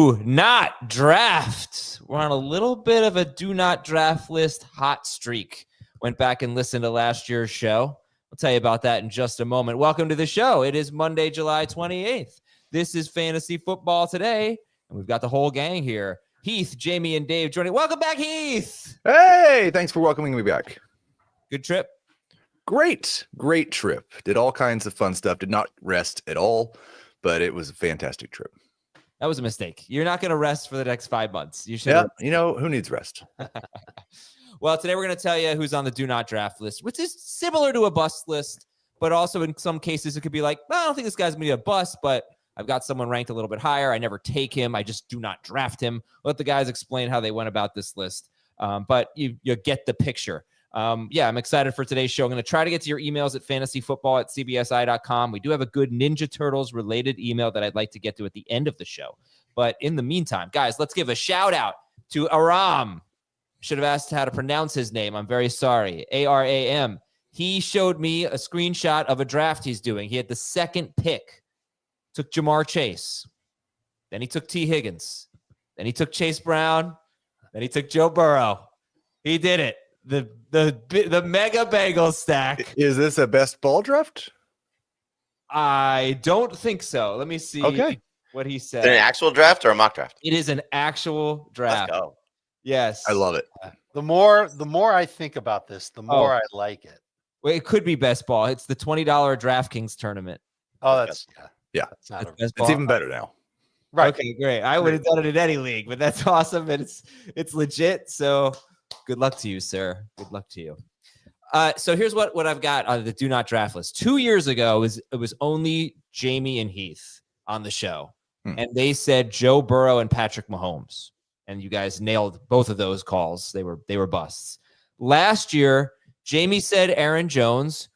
Do not draft. We're on a little bit of a do not draft list hot streak. Went back and listened to last year's show. I'll tell you about that in just a moment. Welcome to the show. It is Monday, July 28th. This is Fantasy Football Today, and we've got the whole gang here. Heath, Jamie, and Dave joining. Welcome back, Heath. Hey, thanks for welcoming me back. Good trip. Great trip. Did all kinds of fun stuff. Did not rest at all, but it was a fantastic trip. That was a mistake. You're not going to rest for the next 5 months. You should. Yeah, you know, who needs rest? Well, today we're going to tell you who's on the do not draft list, which is similar to a bust list, but also in some cases it could be like, well, I don't think this guy's going to be a bust, but I've got someone ranked a little bit higher. I never take him. I just do not draft him. Let the guys explain how they went about this list. But you get the picture. Yeah, I'm excited for today's show. I'm going to try to get to your emails at fantasyfootball@cbsi.com. We do have a good Ninja Turtles related email that I'd like to get to at the end of the show. But in the meantime, guys, let's give a shout out to Aram. Should have asked how to pronounce his name. I'm very sorry. Aram. He showed me a screenshot of a draft he's doing. He had the second pick. Took Jahmyr Chase. Then he took T. Higgins. Then he took Chase Brown. Then he took Joe Burrow. He did it. The mega bagel stack. Is this a best ball draft? I don't think so. Let me see what he said. Is it an actual draft or a mock draft? It is an actual draft. Let's go. Yes. I love it. The more I think about this, the more I like it. Well, it could be best ball. It's the $20 DraftKings tournament. Oh, that's Yeah. not Best It's ball. even better now. right. Okay, great. I would have done it in any league, but that's awesome. And it's legit. So good luck to you, sir. Good luck to you. So here's what I've got on the do not draft list. 2 years ago, it was only Jamie and Heath on the show. And they said Joe Burrow and Patrick Mahomes. And you guys nailed both of those calls. They were busts. Last year, Jamie said Aaron Jones,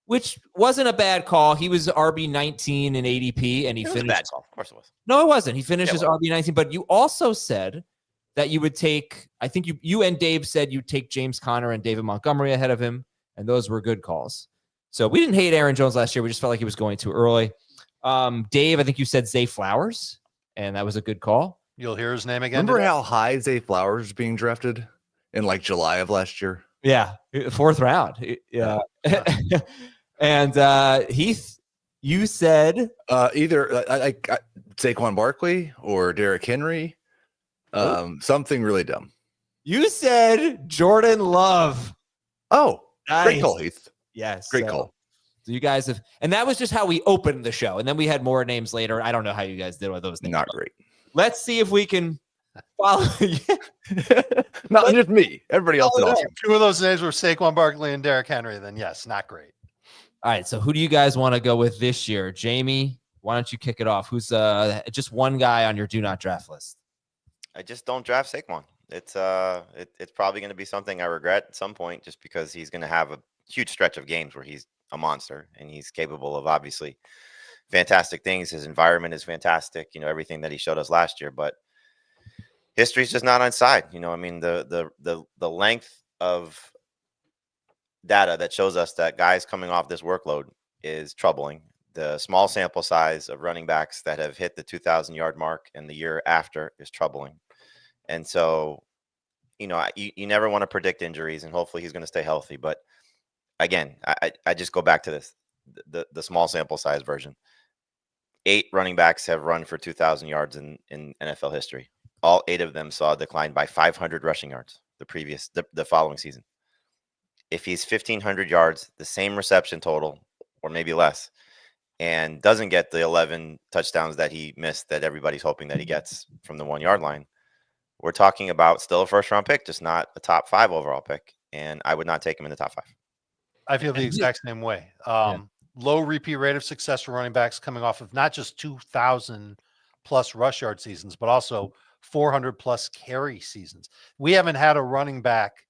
which wasn't a bad call. He was RB19 in ADP, and he finished. A bad call. Of course it was. No, it wasn't. He finished as RB19. But you also said that you would take, I think you and Dave said you'd take James Conner and David Montgomery ahead of him, and those were good calls. So we didn't hate Aaron Jones last year. We just felt like he was going too early. Dave, I think you said Zay Flowers, and that was a good call. You'll hear his name again. Remember how high Zay Flowers was being drafted in like July of last year? Yeah, 4th round. Yeah. And Heath, you said Either like Saquon Barkley or Derrick Henry. Something really dumb. You said Jordan Love. Oh, Nice. Great call, Heath. Yes. Great call. So you guys have, and that was just how we opened the show. And then we had more names later. I don't know how you guys did with those names. Not great. Let's see if we can follow. Not just me. Everybody else did awesome. Two of those names were Saquon Barkley and Derrick Henry. Then yes, not great. All right. So who do you guys want to go with this year? Jamie, why don't you kick it off? Who's just one guy on your do not draft list? I just don't draft Saquon. It's probably going to be something I regret at some point, just because he's going to have a huge stretch of games where he's a monster and he's capable of obviously fantastic things. His environment is fantastic, everything that he showed us last year, but history's just not on his side. I mean, the length of data that shows us that guys coming off this workload is troubling. The small sample size of running backs that have hit the 2,000-yard mark and the year after is troubling. And so, you never want to predict injuries, and hopefully he's going to stay healthy. But again, I just go back to this, the small sample size version. 8 running backs have run for 2,000 yards in NFL history. All 8 of them saw a decline by 500 rushing yards the following season. If he's 1,500 yards, the same reception total, or maybe less, and doesn't get the 11 touchdowns that he missed that everybody's hoping that he gets from the 1-yard line, we're talking about still a first-round pick, just not a top 5 overall pick. And I would not take him in the top 5. I feel the exact same way. Low repeat rate of success for running backs coming off of not just 2,000 plus rush yard seasons, but also 400 plus carry seasons. We haven't had a running back.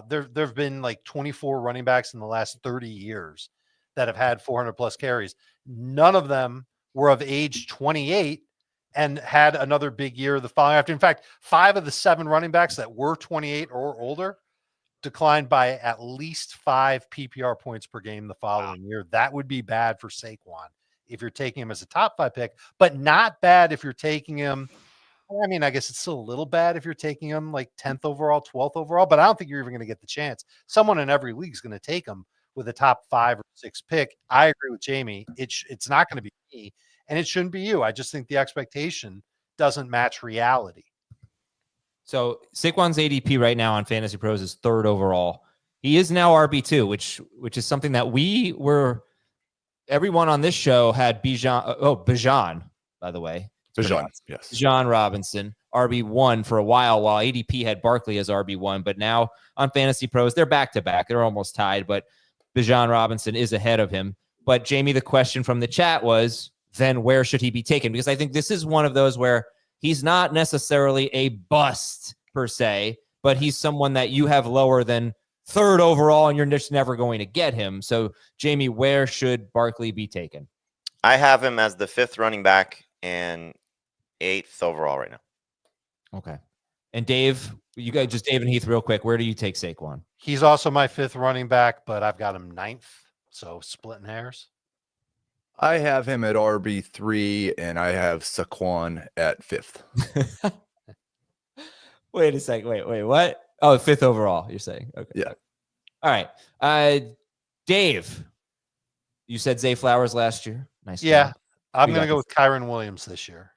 There have been like 24 running backs in the last 30 years that have had 400 plus carries. None of them were of age 28 and had another big year the following after. In fact, 5 of the 7 running backs that were 28 or older declined by at least 5 PPR points per game the following year. That would be bad for Saquon if you're taking him as a top 5 pick, but not bad if you're taking him I mean, I guess it's still a little bad if you're taking him like 10th overall, 12th overall, but I don't think you're even going to get the chance. Someone in every league is going to take him with a top 5 or 6 pick. I agree with Jamie. It's not going to be me, and it shouldn't be you. I just think the expectation doesn't match reality. So Saquon's ADP right now on Fantasy Pros is 3rd overall. He is now RB2, which is something that everyone on this show had Bijan, by the way. Bijan, yes. Bijan Robinson, RB1 for a while ADP had Barkley as RB1. But now on Fantasy Pros, they're back-to-back. They're almost tied, but Bijan Robinson is ahead of him. But Jamie, the question from the chat was, then where should he be taken? Because I think this is one of those where he's not necessarily a bust per se, but he's someone that you have lower than 3rd overall, and you're just never going to get him. So, Jamie, where should Barkley be taken? I have him as the 5th running back and 8th overall right now. Okay. And Dave, you guys just Dave and Heath real quick. Where do you take Saquon? He's also my 5th running back, but I've got him 9th. So splitting hairs. I have him at RB3 and I have Saquon at 5th. Wait a second. Wait, what? Oh, 5th overall, you're saying. Okay. Yeah. All right. Dave, you said Zay Flowers last year. Nice. Yeah. Job. I'm going to go with Kyren Williams this year,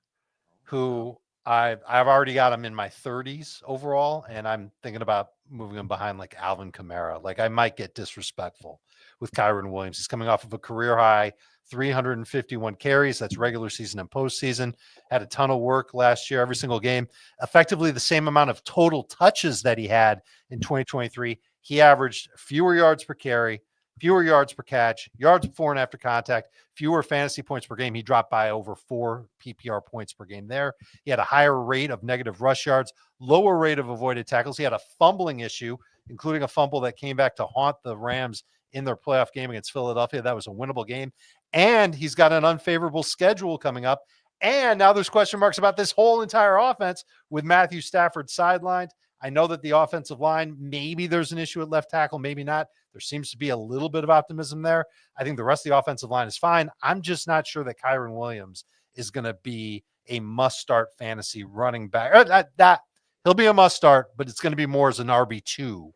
who I've already got him in my 30s overall, and I'm thinking about moving him behind like Alvin Kamara. Like I might get disrespectful with Kyren Williams. He's coming off of a career high 351 carries. That's regular season and postseason. Had a ton of work last year, every single game. Effectively the same amount of total touches that he had in 2023. He averaged fewer yards per carry, fewer yards per catch, yards before and after contact, fewer fantasy points per game. He dropped by over 4 PPR points per game there. He had a higher rate of negative rush yards, lower rate of avoided tackles. He had a fumbling issue, including a fumble that came back to haunt the Rams in their playoff game against Philadelphia. That was a winnable game. And he's got an unfavorable schedule coming up. And now there's question marks about this whole entire offense with Matthew Stafford sidelined. I know that the offensive line, maybe there's an issue at left tackle, maybe not. There seems to be a little bit of optimism there. I think the rest of the offensive line is fine. I'm just not sure that Kyren Williams is going to be a must-start fantasy running back. That he'll be a must-start, but it's going to be more as an RB2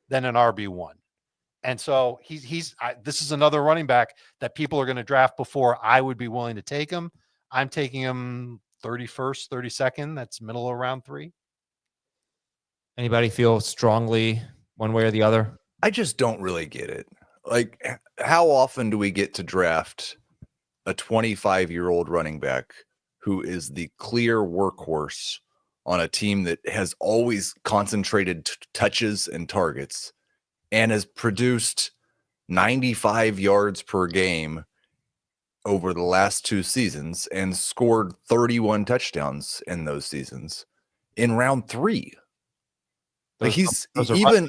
than an RB1. And so this is another running back that people are going to draft before I would be willing to take him. I'm taking him 31st, 32nd. That's middle of round 3. Anybody feel strongly one way or the other? I just don't really get it. Like, how often do we get to draft a 25-year-old running back who is the clear workhorse on a team that has always concentrated touches and targets and has produced 95 yards per game over the last 2 seasons and scored 31 touchdowns in those seasons in round 3? Like he's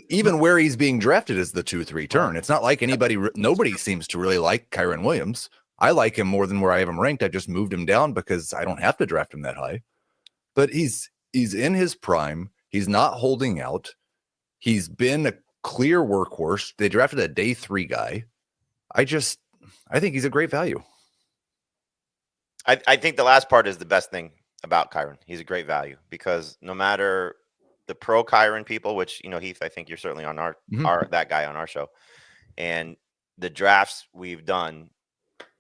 even where he's being drafted is the 2-3 turn. It's not like nobody seems to really like Kyren Williams. I like him more than where I have him ranked. I just moved him down because I don't have to draft him that high. But he's in his prime. He's not holding out. He's been a clear workhorse. They drafted a day 3 guy. I think he's a great value. I think the last part is the best thing about Kyren. He's a great value because no matter the pro Kyren people, which, Heath, I think you're certainly on that guy on our show, and the drafts we've done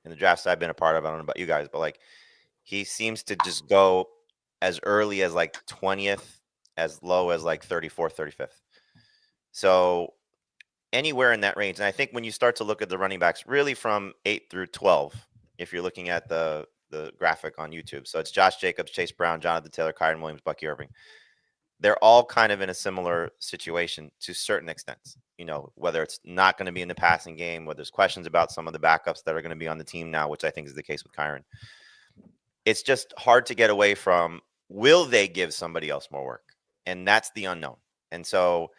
and the drafts I've been a part of, I don't know about you guys, but like he seems to just go as early as like 20th, as low as like 34th, 35th. So anywhere in that range. And I think when you start to look at the running backs, really from 8 through 12, if you're looking at the graphic on YouTube. So it's Josh Jacobs, Chase Brown, Jonathan Taylor, Kyren Williams, Bucky Irving. They're all kind of in a similar situation to certain extents, whether it's not going to be in the passing game, whether there's questions about some of the backups that are going to be on the team now, which I think is the case with Kyren. It's just hard to get away from, will they give somebody else more work? And that's the unknown. And so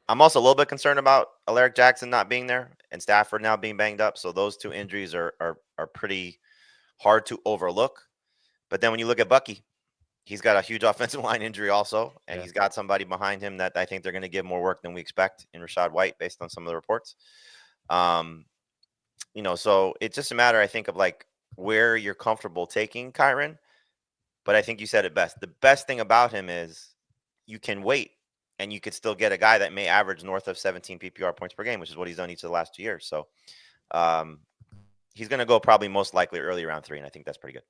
I'm also a little bit concerned about Alaric Jackson not being there and Stafford now being banged up. So those 2 injuries are pretty hard to overlook. But then when you look at Bucky, he's got a huge offensive line injury also, and he's got somebody behind him that I think they're going to give more work than we expect in Rachaad White based on some of the reports. So it's just a matter, I think, of like where you're comfortable taking Kyren. but I think you said it best. The best thing about him is you can wait and you could still get a guy that may average north of 17 PPR points per game, which is what he's done each of the last 2 years. So he's going to go probably most likely early round 3, and I think that's pretty good.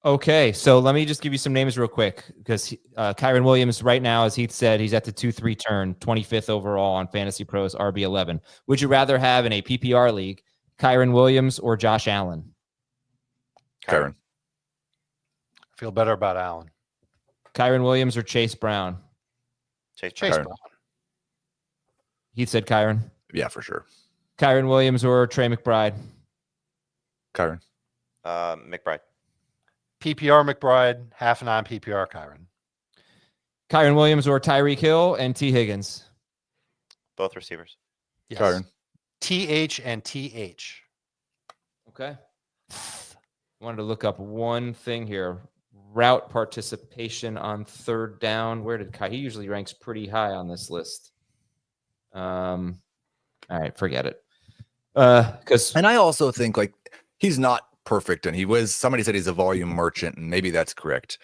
Okay, so let me just give you some names real quick, because Kyren Williams right now, as Heath said, he's at the 2-3 turn, 25th overall on Fantasy Pros RB11. Would you rather have in a PPR league Kyren Williams or Josh Allen? Kyren. I feel better about Allen. Kyren Williams or Chase Brown? Chase Brown. Heath said Kyren. Yeah, for sure. Kyren Williams or Trey McBride? Kyren. McBride. PPR McBride, half a non-PPR Kyren. Kyren Williams or Tyreek Hill and T. Higgins? Both receivers. Yes. Kyren. TH and TH. Okay. Wanted to look up one thing here. Route participation on third down. Where did he usually ranks pretty high on this list? All right, forget it. And I also think like he's not perfect, and somebody said he's a volume merchant, and maybe that's correct.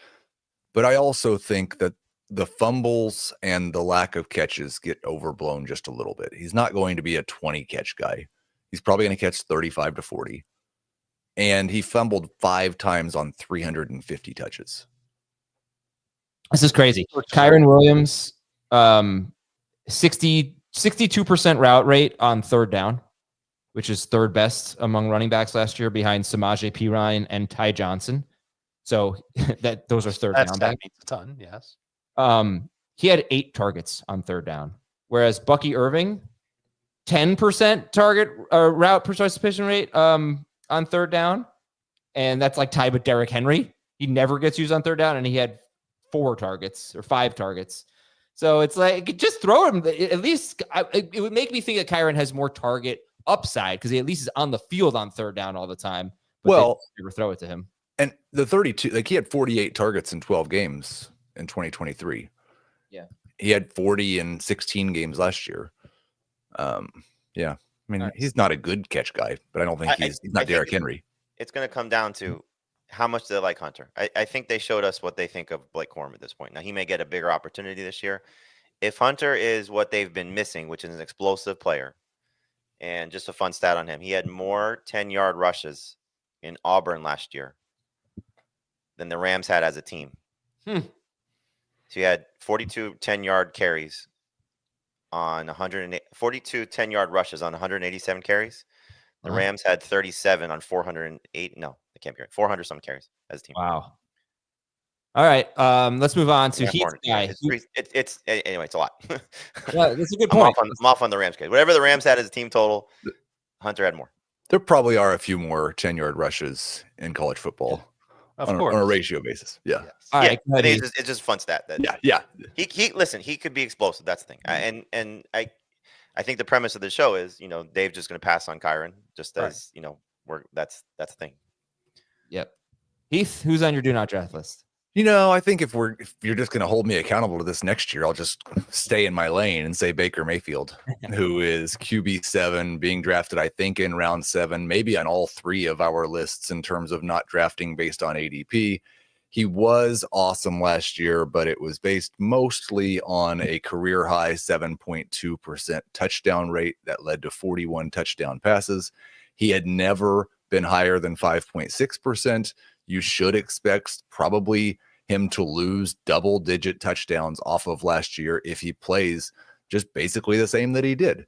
But I also think that the fumbles and the lack of catches get overblown just a little bit. He's not going to be a 20 catch guy. He's probably going to catch 35 to 40. And he fumbled 5 times on 350 touches. This is crazy. Kyren Williams, 62% route rate on third down, which is third best among running backs last year, behind Samaje Perine and Ty Johnson. So those are third down backs. Means a ton, yes. He had 8 targets on third down, whereas Bucky Irving, 10% target route participation rate on third down, and that's like tied with Derrick Henry. He never gets used on third down, and he had 4 targets or 5 targets. So it's like, just throw him. At least it would make me think that Kyren has more target upside because he at least is on the field on third down all the time. But Well, never throw it to him. And the 32, like he had 48 targets in 12 games in 2023. Yeah. He had 40 in 16 games last year. Yeah. I mean, he's not a good catch guy, but I don't think he's not Derrick Henry. It's going to come down to how much do they like Hunter. I think they showed us what they think of Blake Corum at this point. Now, he may get a bigger opportunity this year. If Hunter is what they've been missing, which is an explosive player, and just a fun stat on him, he had more 10-yard rushes in Auburn last year than the Rams had as a team. So he had 42 10-yard carries on 42 10-yard rushes on 187 carries. The Rams had 37 on 408. No, it can't be right. 400 some carries as a team. Wow. All right. Let's move on to Heath's guy. Anyway, it's a lot. Yeah, that's a good point. I'm off on the Rams case. Whatever the Rams had as a team total, Hunter had more. There probably are a few more 10-yard rushes in college football on a ratio basis. Yeah. Yes. All right. It's just a fun stat. Yeah. He could be explosive. That's the thing. And I think the premise of the show is, Dave's just going to pass on Kyren, just as that's the thing. Yep. Heath, who's on your do not draft list? I think if you're just going to hold me accountable to this next year, I'll just stay in my lane and say Baker Mayfield, who is QB7, being drafted, I think, in round 7, maybe on all 3 of our lists in terms of not drafting based on ADP. He was awesome last year, but it was based mostly on a career high 7.2% touchdown rate that led to 41 touchdown passes. He had never been higher than 5.6%. You should expect probably him to lose double-digit touchdowns off of last year if he plays just basically the same that he did.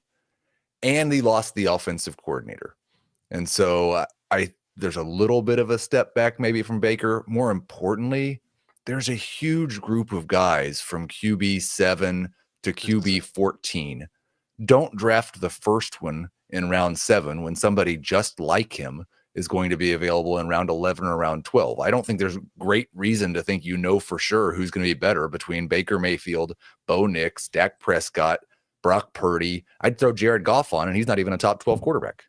And he lost the offensive coordinator. And so there's a little bit of a step back maybe from Baker. More importantly, there's a huge group of guys from QB7 to QB14. Don't draft the first one in round 7 when somebody just like him is going to be available in round 11 or round 12. I don't think there's great reason to think for sure who's going to be better between Baker Mayfield, Bo Nix, Dak Prescott, Brock Purdy. I'd throw Jared Goff on, and he's not even a top 12 quarterback.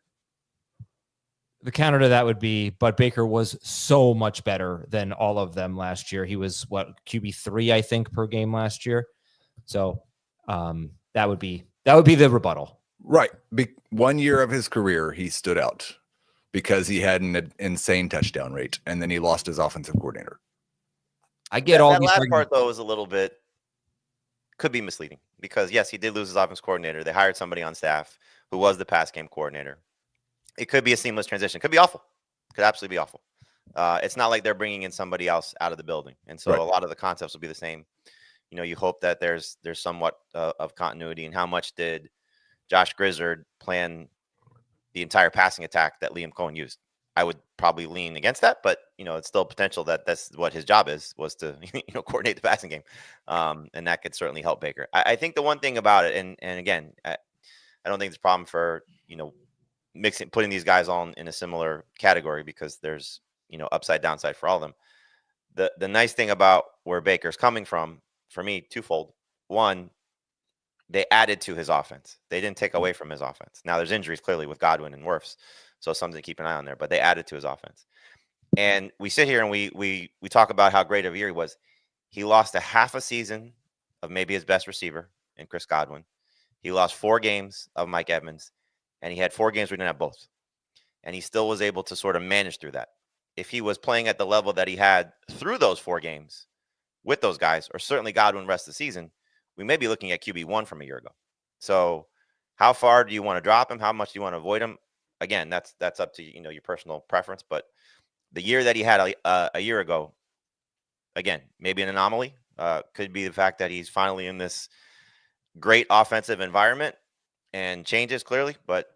The counter to that would be, but Baker was so much better than all of them last year. He was QB3, I think, per game last year. So that would be the rebuttal. Right. 1 year of his career, he stood out. because he had an insane touchdown rate, and then he lost his offensive coordinator. I get all that these last arguments. part though is a little bit could be misleading because yes, he did lose his offense coordinator. They hired somebody on staff who was the pass game coordinator. It could be a seamless transition. Could be awful. Could absolutely be awful. It's not like they're bringing in somebody else out of the building, and so Right. a lot of the concepts will be the same. You know, you hope that there's somewhat of continuity. And how much did Josh Grizzard plan the entire passing attack that Liam Cohen used? I would probably lean against that, but you know, it's still potential that that's what his job was to coordinate the passing game, and that could certainly help Baker. I think the one thing about it, and again, I don't think it's a problem for putting these guys all in a similar category because there's upside downside for all of them. The nice thing about where Baker's coming from, for me, twofold. One, they added to his offense. They didn't take away from his offense. Now there's injuries clearly with Godwin and Wirfs, so something to keep an eye on there. But they added to his offense. And we sit here and we talk about how great of a year he was. He lost a half a season of maybe his best receiver in Chris Godwin. He lost 4 games of Mike Evans, and he had 4 games where he didn't have both. And he still was able to sort of manage through that. If he was playing at the level that he had through those 4 games with those guys, or certainly Godwin rest of the season, we may be looking at QB1 from a year ago. So how far do you want to drop him? How much do you want to avoid him? Again, that's up to your personal preference. But the year that he had a year ago, again, maybe an anomaly. Could be the fact that he's finally in this great offensive environment and changes clearly. But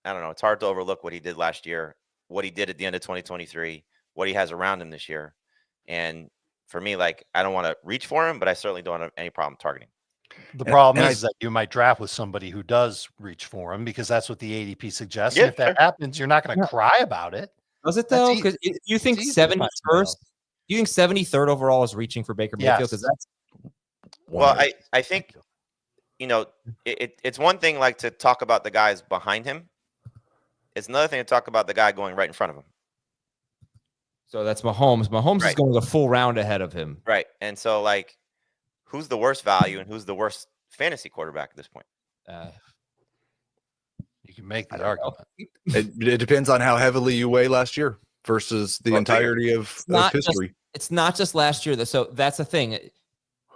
I don't know. It's hard to overlook what he did last year, what he did at the end of 2023, what he has around him this year. And for me, I don't want to reach for him, but I certainly don't have any problem targeting. The problem is that you might draft with somebody who does reach for him because that's what the ADP suggests. Yeah, and if that happens, you're not going to cry about it. Does it though? Because you think 71st, you think 73rd overall is reaching for Baker Mayfield? Because that's I think it's one thing to talk about the guys behind him. It's another thing to talk about the guy going right in front of him. So that's Mahomes. Mahomes is going a full round ahead of him. Right. And so who's the worst value and who's the worst fantasy quarterback at this point? You can make the argument. It depends on how heavily you weigh last year versus the entirety of history. It's not just last year. So that's the thing.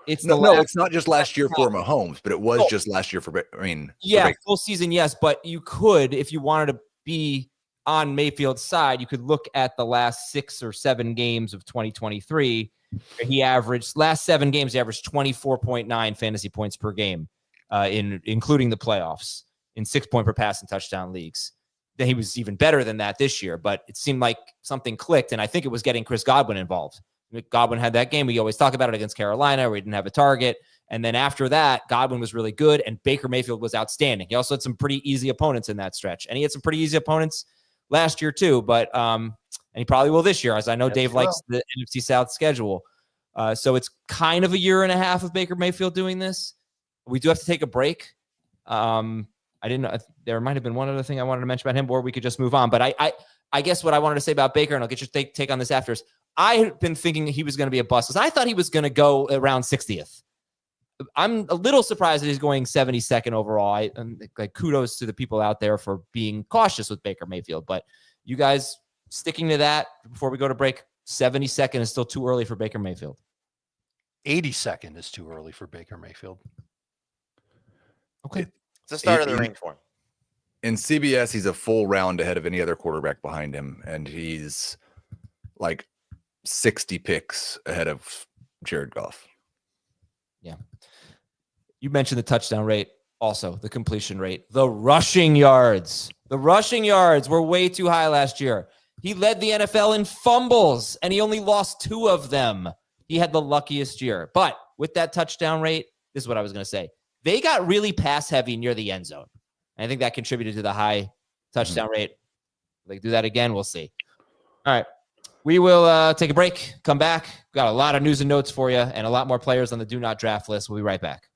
It's it's not just last year for Mahomes, but it was just last year for full season, yes. But you could, if you wanted to be on Mayfield's side, you could look at the last 6 or 7 games of 2023. He averaged last 7 games. He averaged 24.9 fantasy points per game, including the playoffs, in 6 point per pass and touchdown leagues. Then he was even better than that this year, but it seemed like something clicked, and I think it was getting Chris Godwin involved. Godwin had that game. We always talk about it against Carolina where he didn't have a target. And then after that, Godwin was really good, and Baker Mayfield was outstanding. He also had some pretty easy opponents in that stretch, and he had some pretty easy opponents last year too, but and he probably will this year, as I know Dave likes the NFC South schedule. So it's kind of a year and a half of Baker Mayfield doing this. We do have to take a break. I didn't know there might have been one other thing I wanted to mention about him, or we could just move on. But I guess what I wanted to say about Baker, and I'll get your take on this after, is I had been thinking he was going to be a bust because I thought he was going to go around 60th. I'm a little surprised that he's going 72nd overall. Kudos to the people out there for being cautious with Baker Mayfield. But you guys sticking to that before we go to break, 72nd is still too early for Baker Mayfield. 82nd is too early for Baker Mayfield. Okay. It's the start of the range for him. In CBS, he's a full round ahead of any other quarterback behind him, and he's 60 picks ahead of Jared Goff. Yeah. You mentioned the touchdown rate, also the completion rate, the rushing yards. The rushing yards were way too high last year. He led the NFL in fumbles, and he only lost 2 of them. He had the luckiest year. But with that touchdown rate, this is what I was going to say. They got really pass heavy near the end zone. I think that contributed to the high touchdown rate. They do that again, we'll see. All right. We will take a break, come back. Got a lot of news and notes for you and a lot more players on the Do Not Draft list. We'll be right back.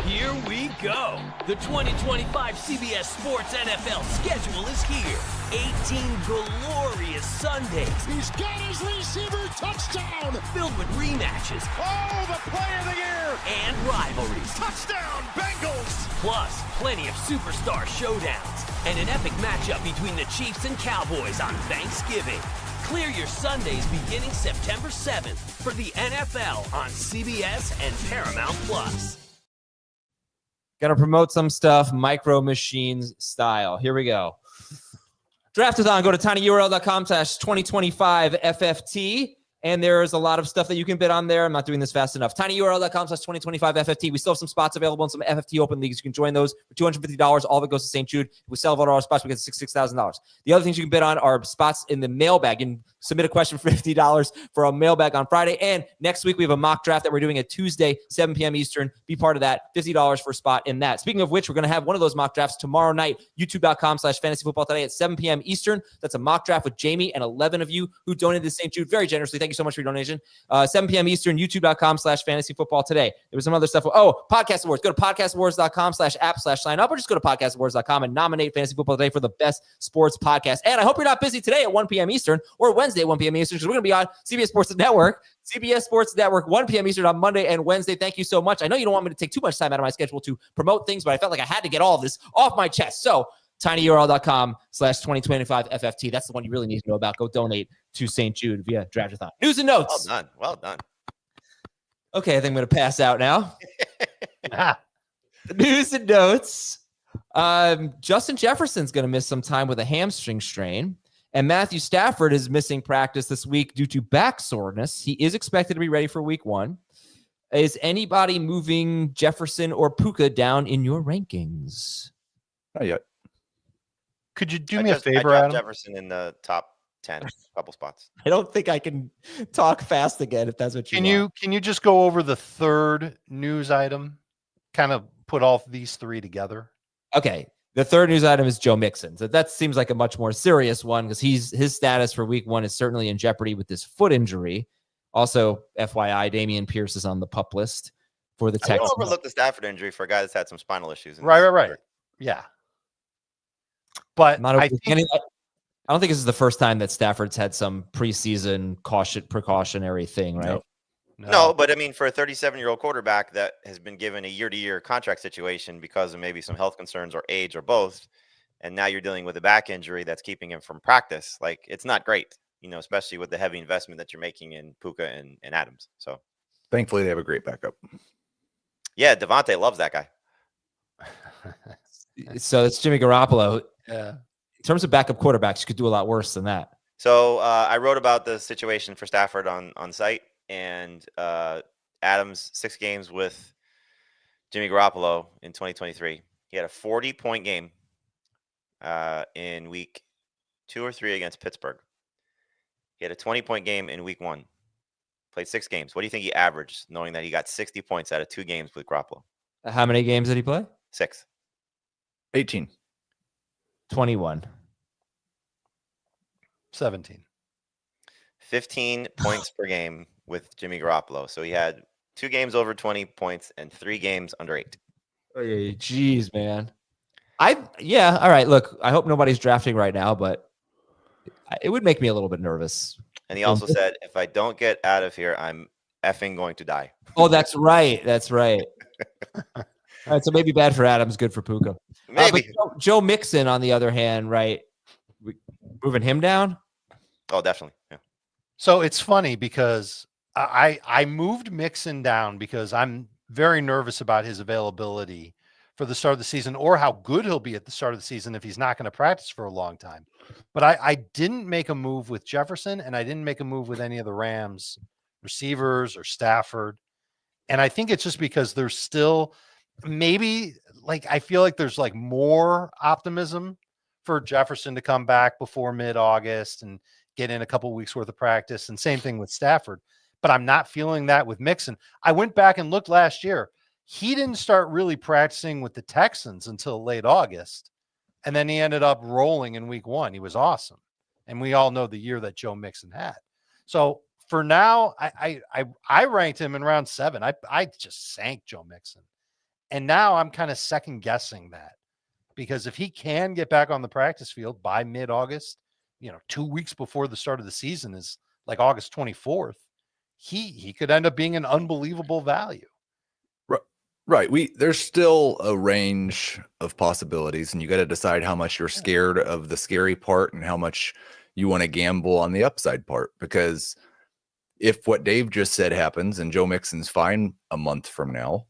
Here we go. The 2025 CBS Sports NFL schedule is here. 18 glorious Sundays. He's got his receiver touchdown. Filled with rematches. Oh, the play of the year. And rivalries. Touchdown, Bengals. Plus, plenty of superstar showdowns. And an epic matchup between the Chiefs and Cowboys on Thanksgiving. Clear your Sundays beginning September 7th for the NFL on CBS and Paramount Plus. Gonna promote some stuff, Micro Machines style. Here we go. Draftathon, go to tinyurl.com/2025FFT. And there's a lot of stuff that you can bid on there. I'm not doing this fast enough. tinyurl.com/2025FFT. We still have some spots available in some FFT open leagues. You can join those for $250. All of it goes to St. Jude. If we sell out all our spots, we get $6,000. The other things you can bid on are spots in the mailbag. You can submit a question for $50 for a mailbag on Friday. And next week, we have a mock draft that we're doing at Tuesday, 7 p.m. Eastern. Be part of that. $50 for a spot in that. Speaking of which, we're going to have one of those mock drafts tomorrow night, youtube.com/fantasyfootballtoday at 7 p.m. Eastern. That's a mock draft with Jamie and 11 of you who donated to St. Jude very generously. Thank you so much for your donation. 7 p.m. Eastern, youtube.com/fantasyfootballtoday. There was some other stuff. Oh, Podcast Awards. Go to podcastawards.com/app/sign up, or just go to podcastawards.com and nominate Fantasy Football Today for the best sports podcast. And I hope you're not busy today at 1 p.m. Eastern or Wednesday at 1 p.m. Eastern, because we're going to be on CBS Sports Network, 1 p.m. Eastern on Monday and Wednesday. Thank you so much. I know you don't want me to take too much time out of my schedule to promote things, but I felt like I had to get all of this off my chest. So tinyurl.com/2025FFT. That's the one you really need to know about. Go donate to St. Jude via Draftathon. News and notes. Well done. Okay, I think I'm going to pass out now. News and notes. Justin Jefferson's going to miss some time with a hamstring strain. And Matthew Stafford is missing practice this week due to back soreness. He is expected to be ready for week 1. Is anybody moving Jefferson or Puka down in your rankings? Not yet. Could you do me a favor, I dropped Adam? Jefferson in the top 10, couple spots. I don't think I can talk fast again if that's what you want. Can you just go over the third news item? Kind of put all these three together. Okay. The third news item is Joe Mixon. So that seems like a much more serious one because his status for week 1 is certainly in jeopardy with this foot injury. Also, FYI, Dameon Pierce is on the PUP list for the Texans. Don't overlook the Stafford injury for a guy that's had some spinal issues. Right. Yeah. But I don't think this is the first time that Stafford's had some preseason precautionary thing, right? No, but I mean, for a 37-year-old quarterback that has been given a year-to-year contract situation because of maybe some health concerns or age or both, and now you're dealing with a back injury that's keeping him from practice, like it's not great, especially with the heavy investment that you're making in Puka and Adams. So Thankfully, they have a great backup. Yeah, Devontae loves that guy. So it's Jimmy Garoppolo. Yeah. In terms of backup quarterbacks, you could do a lot worse than that. So I wrote about the situation for Stafford on site, and Adams 6 games with Jimmy Garoppolo in 2023. He had a 40-point game in week 2 or 3 against Pittsburgh. He had a 20-point game in week 1. Played 6 games. What do you think he averaged, knowing that he got 60 points out of 2 games with Garoppolo? How many games did he play? 6. 18. 21. 17. 15 points per game with Jimmy Garoppolo. So he had 2 games over 20 points and 3 games under 8. Oh, yeah, geez, man. All right. Look, I hope nobody's drafting right now, but it would make me a little bit nervous. And he also said, if I don't get out of here, I'm effing going to die. Oh, that's right. That's right. All right, so maybe bad for Adams, good for Puka. Maybe. But Joe Mixon, on the other hand, right? Moving him down? Oh, definitely. Yeah. So it's funny because I moved Mixon down because I'm very nervous about his availability for the start of the season, or how good he'll be at the start of the season if he's not going to practice for a long time. But I didn't make a move with Jefferson, and I didn't make a move with any of the Rams receivers or Stafford. And I think it's just because there's still maybe I feel like there's more optimism for Jefferson to come back before mid-August and get in a couple weeks worth of practice. And same thing with Stafford, but I'm not feeling that with Mixon. I went back and looked last year. He didn't start really practicing with the Texans until late August. And then he ended up rolling in week 1. He was awesome. And we all know the year that Joe Mixon had. So for now, I ranked him in round 7. I just sank Joe Mixon. And now I'm kind of second guessing that, because if he can get back on the practice field by mid-August, 2 weeks before the start of the season is like August 24th, he could end up being an unbelievable value. Right. There's still a range of possibilities, and you got to decide how much you're scared of the scary part and how much you want to gamble on the upside part. Because if what Dave just said happens and Joe Mixon's fine a month from now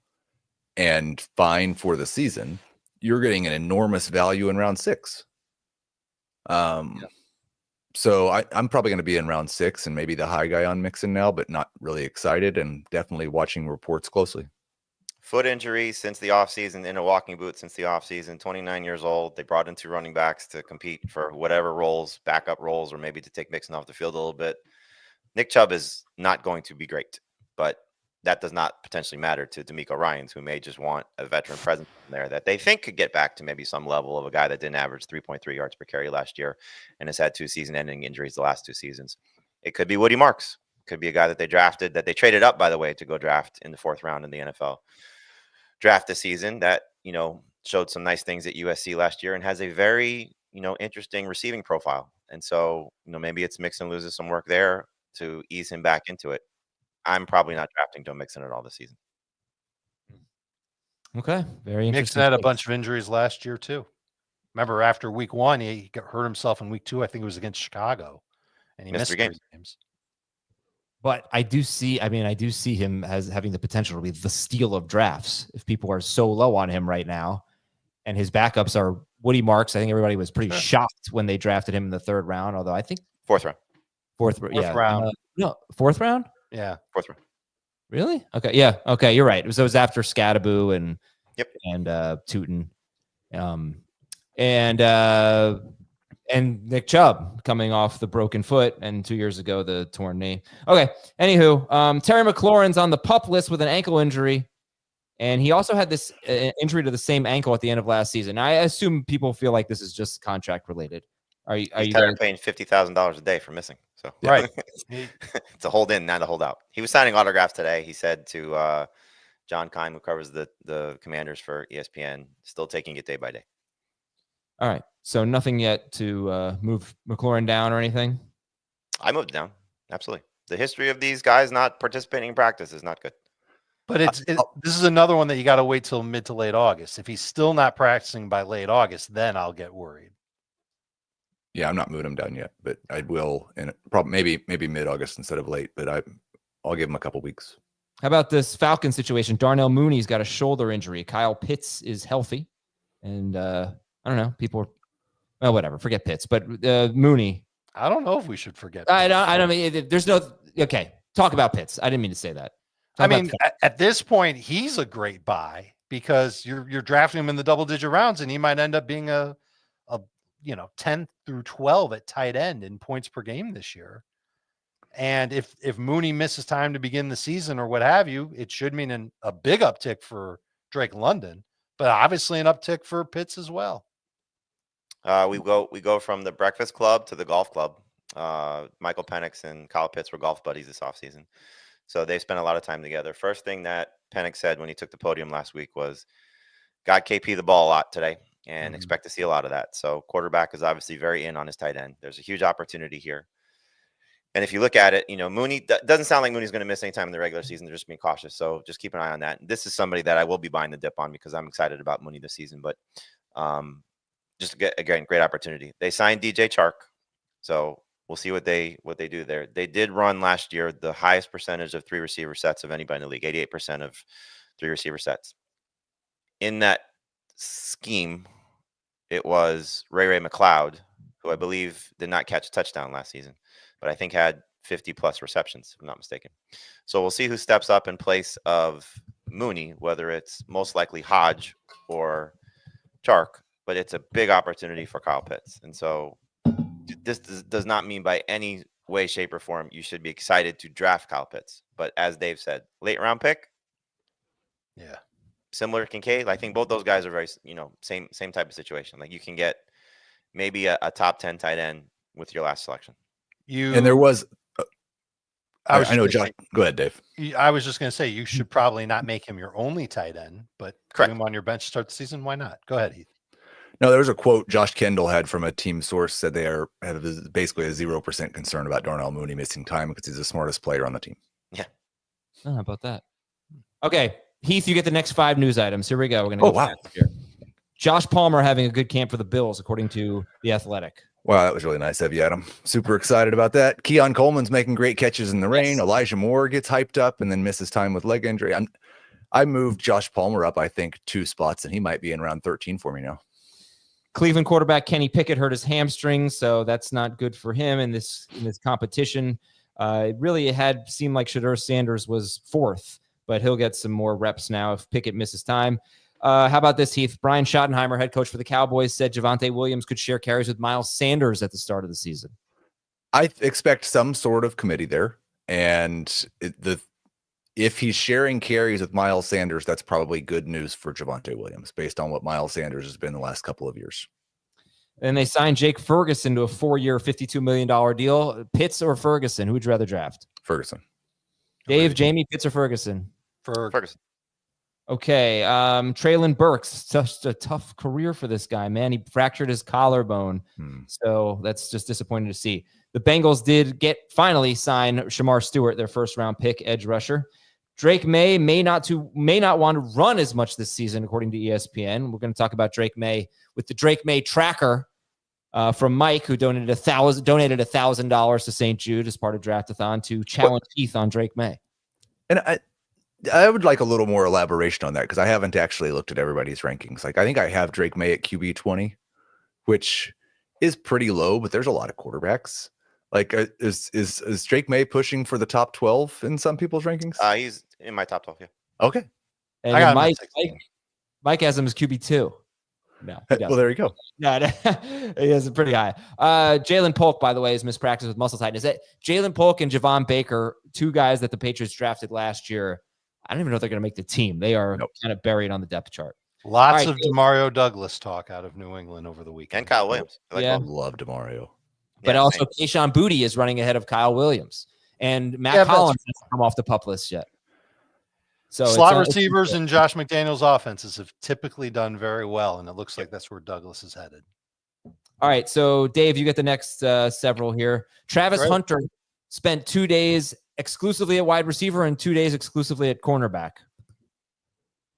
and fine for the season, you're getting an enormous value in round 6. So I'm probably going to be in round 6 and maybe the high guy on Mixon now, but not really excited, and definitely watching reports closely. Foot injury since the offseason, in a walking boot since the offseason, 29 years old. They brought in 2 running backs to compete for whatever roles, backup roles, or maybe to take Mixon off the field a little bit. Nick Chubb is not going to be great, but that does not potentially matter to D'Amico Ryans, who may just want a veteran presence in there that they think could get back to maybe some level of a guy that didn't average 3.3 yards per carry last year and has had 2 season-ending injuries the last 2 seasons. It could be Woody Marks. Could be a guy that they drafted, that they traded up, by the way, to go draft in the 4th round in the NFL draft this season, that, showed some nice things at USC last year and has a very, interesting receiving profile. And so, maybe it's Mixon loses some work there to ease him back into it. I'm probably not drafting Joe Mixon at all this season. Okay. Very interesting. Mixon had a bunch of injuries last year too. Remember, after week 1, he hurt himself in week 2. I think it was against Chicago, and he missed 3 games. But I do see him as having the potential to be the steal of drafts if people are so low on him right now. And his backups are Woody Marks. I think everybody was pretty shocked when they drafted him in the 3rd round, although I think 4th round. 4th round. No, 4th round? Yeah. 4th round. Really? Okay. Yeah. Okay. You're right. So it was after Scadaboo and Tootin. And Nick Chubb coming off the broken foot, and 2 years ago, the torn knee. Okay. Anywho, Terry McLaurin's on the PUP list with an ankle injury, and he also had this injury to the same ankle at the end of last season. I assume people feel like this is just contract related. Are you paying $50,000 a day for missing? So right. It's a hold in, not a hold out. He was signing autographs today. He said to John Kime, who covers the Commanders for ESPN, still taking it day by day. All right. So nothing yet to move McLaurin down or anything? I moved down. Absolutely. The history of these guys not participating in practice is not good. But this is another one that you got to wait till mid to late August. If he's still not practicing by late August, then I'll get worried. Yeah, I'm not moving him down yet, but I will, and probably maybe mid-August instead of late. But I'll give him a couple weeks. How about this Falcon situation? Darnell Mooney's got a shoulder injury. Kyle Pitts is healthy, and I don't know. People are, well, whatever. Forget Pitts, but Mooney. I don't know if we should forget. I don't mean there's no. Okay, talk about Pitts. I didn't mean to say that. At this point, he's a great buy because you're drafting him in the double-digit rounds, and he might end up being a 10 through 12 at tight end in points per game this year. And if Mooney misses time to begin the season or what have you, it should mean a big uptick for Drake London, but obviously an uptick for Pitts as well. We go from the breakfast club to the golf club. Michael Penix and Kyle Pitts were golf buddies this offseason. So they spent a lot of time together. First thing that Penix said when he took the podium last week was, got KP the ball a lot today and expect to see a lot of that. So quarterback is obviously very in on his tight end. There's a huge opportunity here. And if you look at it, Mooney doesn't sound like Mooney's going to miss any time in the regular season. They're just being cautious. So just keep an eye on that. This is somebody that I will be buying the dip on because I'm excited about Mooney this season. But just again, great opportunity. They signed DJ Chark. So we'll see what they do there. They did run last year the highest percentage of 3 receiver sets of anybody in the league, 88% of 3 receiver sets. In that scheme, it was Ray McLeod, who I believe did not catch a touchdown last season, but I think had 50-plus receptions, if I'm not mistaken. So we'll see who steps up in place of Mooney, whether it's most likely Hodge or Chark, but it's a big opportunity for Kyle Pitts. And so this does not mean by any way, shape, or form you should be excited to draft Kyle Pitts. But as Dave said, late round pick. Yeah. Similar to Kincaid. I think both those guys are very, same type of situation. Like you can get maybe a top 10 tight end with your last selection. And there was I know, Josh. Go ahead, Dave. I was just going to say you should probably not make him your only tight end, but put him on your bench to start the season. Why not? Go ahead, Heath. No, there was a quote Josh Kendall had from a team source said they have basically a 0% concern about Darnell Mooney missing time because he's the smartest player on the team. Yeah. Oh, how about that? Okay, Heath, you get the next 5 news items. Here we go. We're going to go fast here. Josh Palmer having a good camp for the Bills, according to The Athletic. Wow, that was really nice of you, Adam. Super excited about that. Keon Coleman's making great catches in the rain. Elijah Moore gets hyped up and then misses time with leg injury. I moved Josh Palmer up, I think, 2 spots, and he might be in round 13 for me now. Cleveland quarterback Kenny Pickett hurt his hamstring, so that's not good for him in this competition. It really had seemed like Shedeur Sanders was 4th, but he'll get some more reps now if Pickett misses time. How about this, Heath? Brian Schottenheimer, head coach for the Cowboys, said Javonte Williams could share carries with Miles Sanders at the start of the season. I expect some sort of committee there, and if he's sharing carries with Miles Sanders, that's probably good news for Javonte Williams based on what Miles Sanders has been the last couple of years. And they signed Jake Ferguson to a 4-year, $52 million deal. Pitts or Ferguson? Who would you rather draft? Ferguson. Dave, Jamie, Pitts or Ferguson? Ferguson. Okay. Traylon Burks, such a tough career for this guy, man. He fractured his collarbone. So that's just disappointing to see. The Bengals did finally sign Shamar Stewart, their first-round pick, edge rusher. Drake May may not want to run as much this season, according to ESPN. We're going to talk about Drake May with the Drake May tracker from Mike, who donated $1,000 to St. Jude as part of Draftathon to challenge Heath on Drake May. And I would like a little more elaboration on that because I haven't actually looked at everybody's rankings. Like I think I have Drake May at QB 20, which is pretty low, but there's a lot of quarterbacks. Like, is Drake May pushing for the top 12 in some people's rankings? He's in my top 12, yeah. Okay. And then Mike has him as QB2. No. Well, there you go. No, he has it pretty high. Jalen Polk, by the way, is mispracticed with muscle tightness. Jalen Polk and Javon Baker, 2 guys that the Patriots drafted last year. I don't even know if they're going to make the team. They are kind of buried on the depth chart. Lots of Demario Douglas talk out of New England over the weekend. And Kyle Williams. I love Demario. But also, Keyshawn Boutte is running ahead of Kyle Williams. And Matt Collins hasn't come off the PUP list yet. So slot receivers and Josh McDaniels' offenses have typically done very well, and it looks like that's where Douglas is headed. All right, so Dave, you get the next several here. Travis Hunter spent 2 days exclusively at wide receiver and 2 days exclusively at cornerback.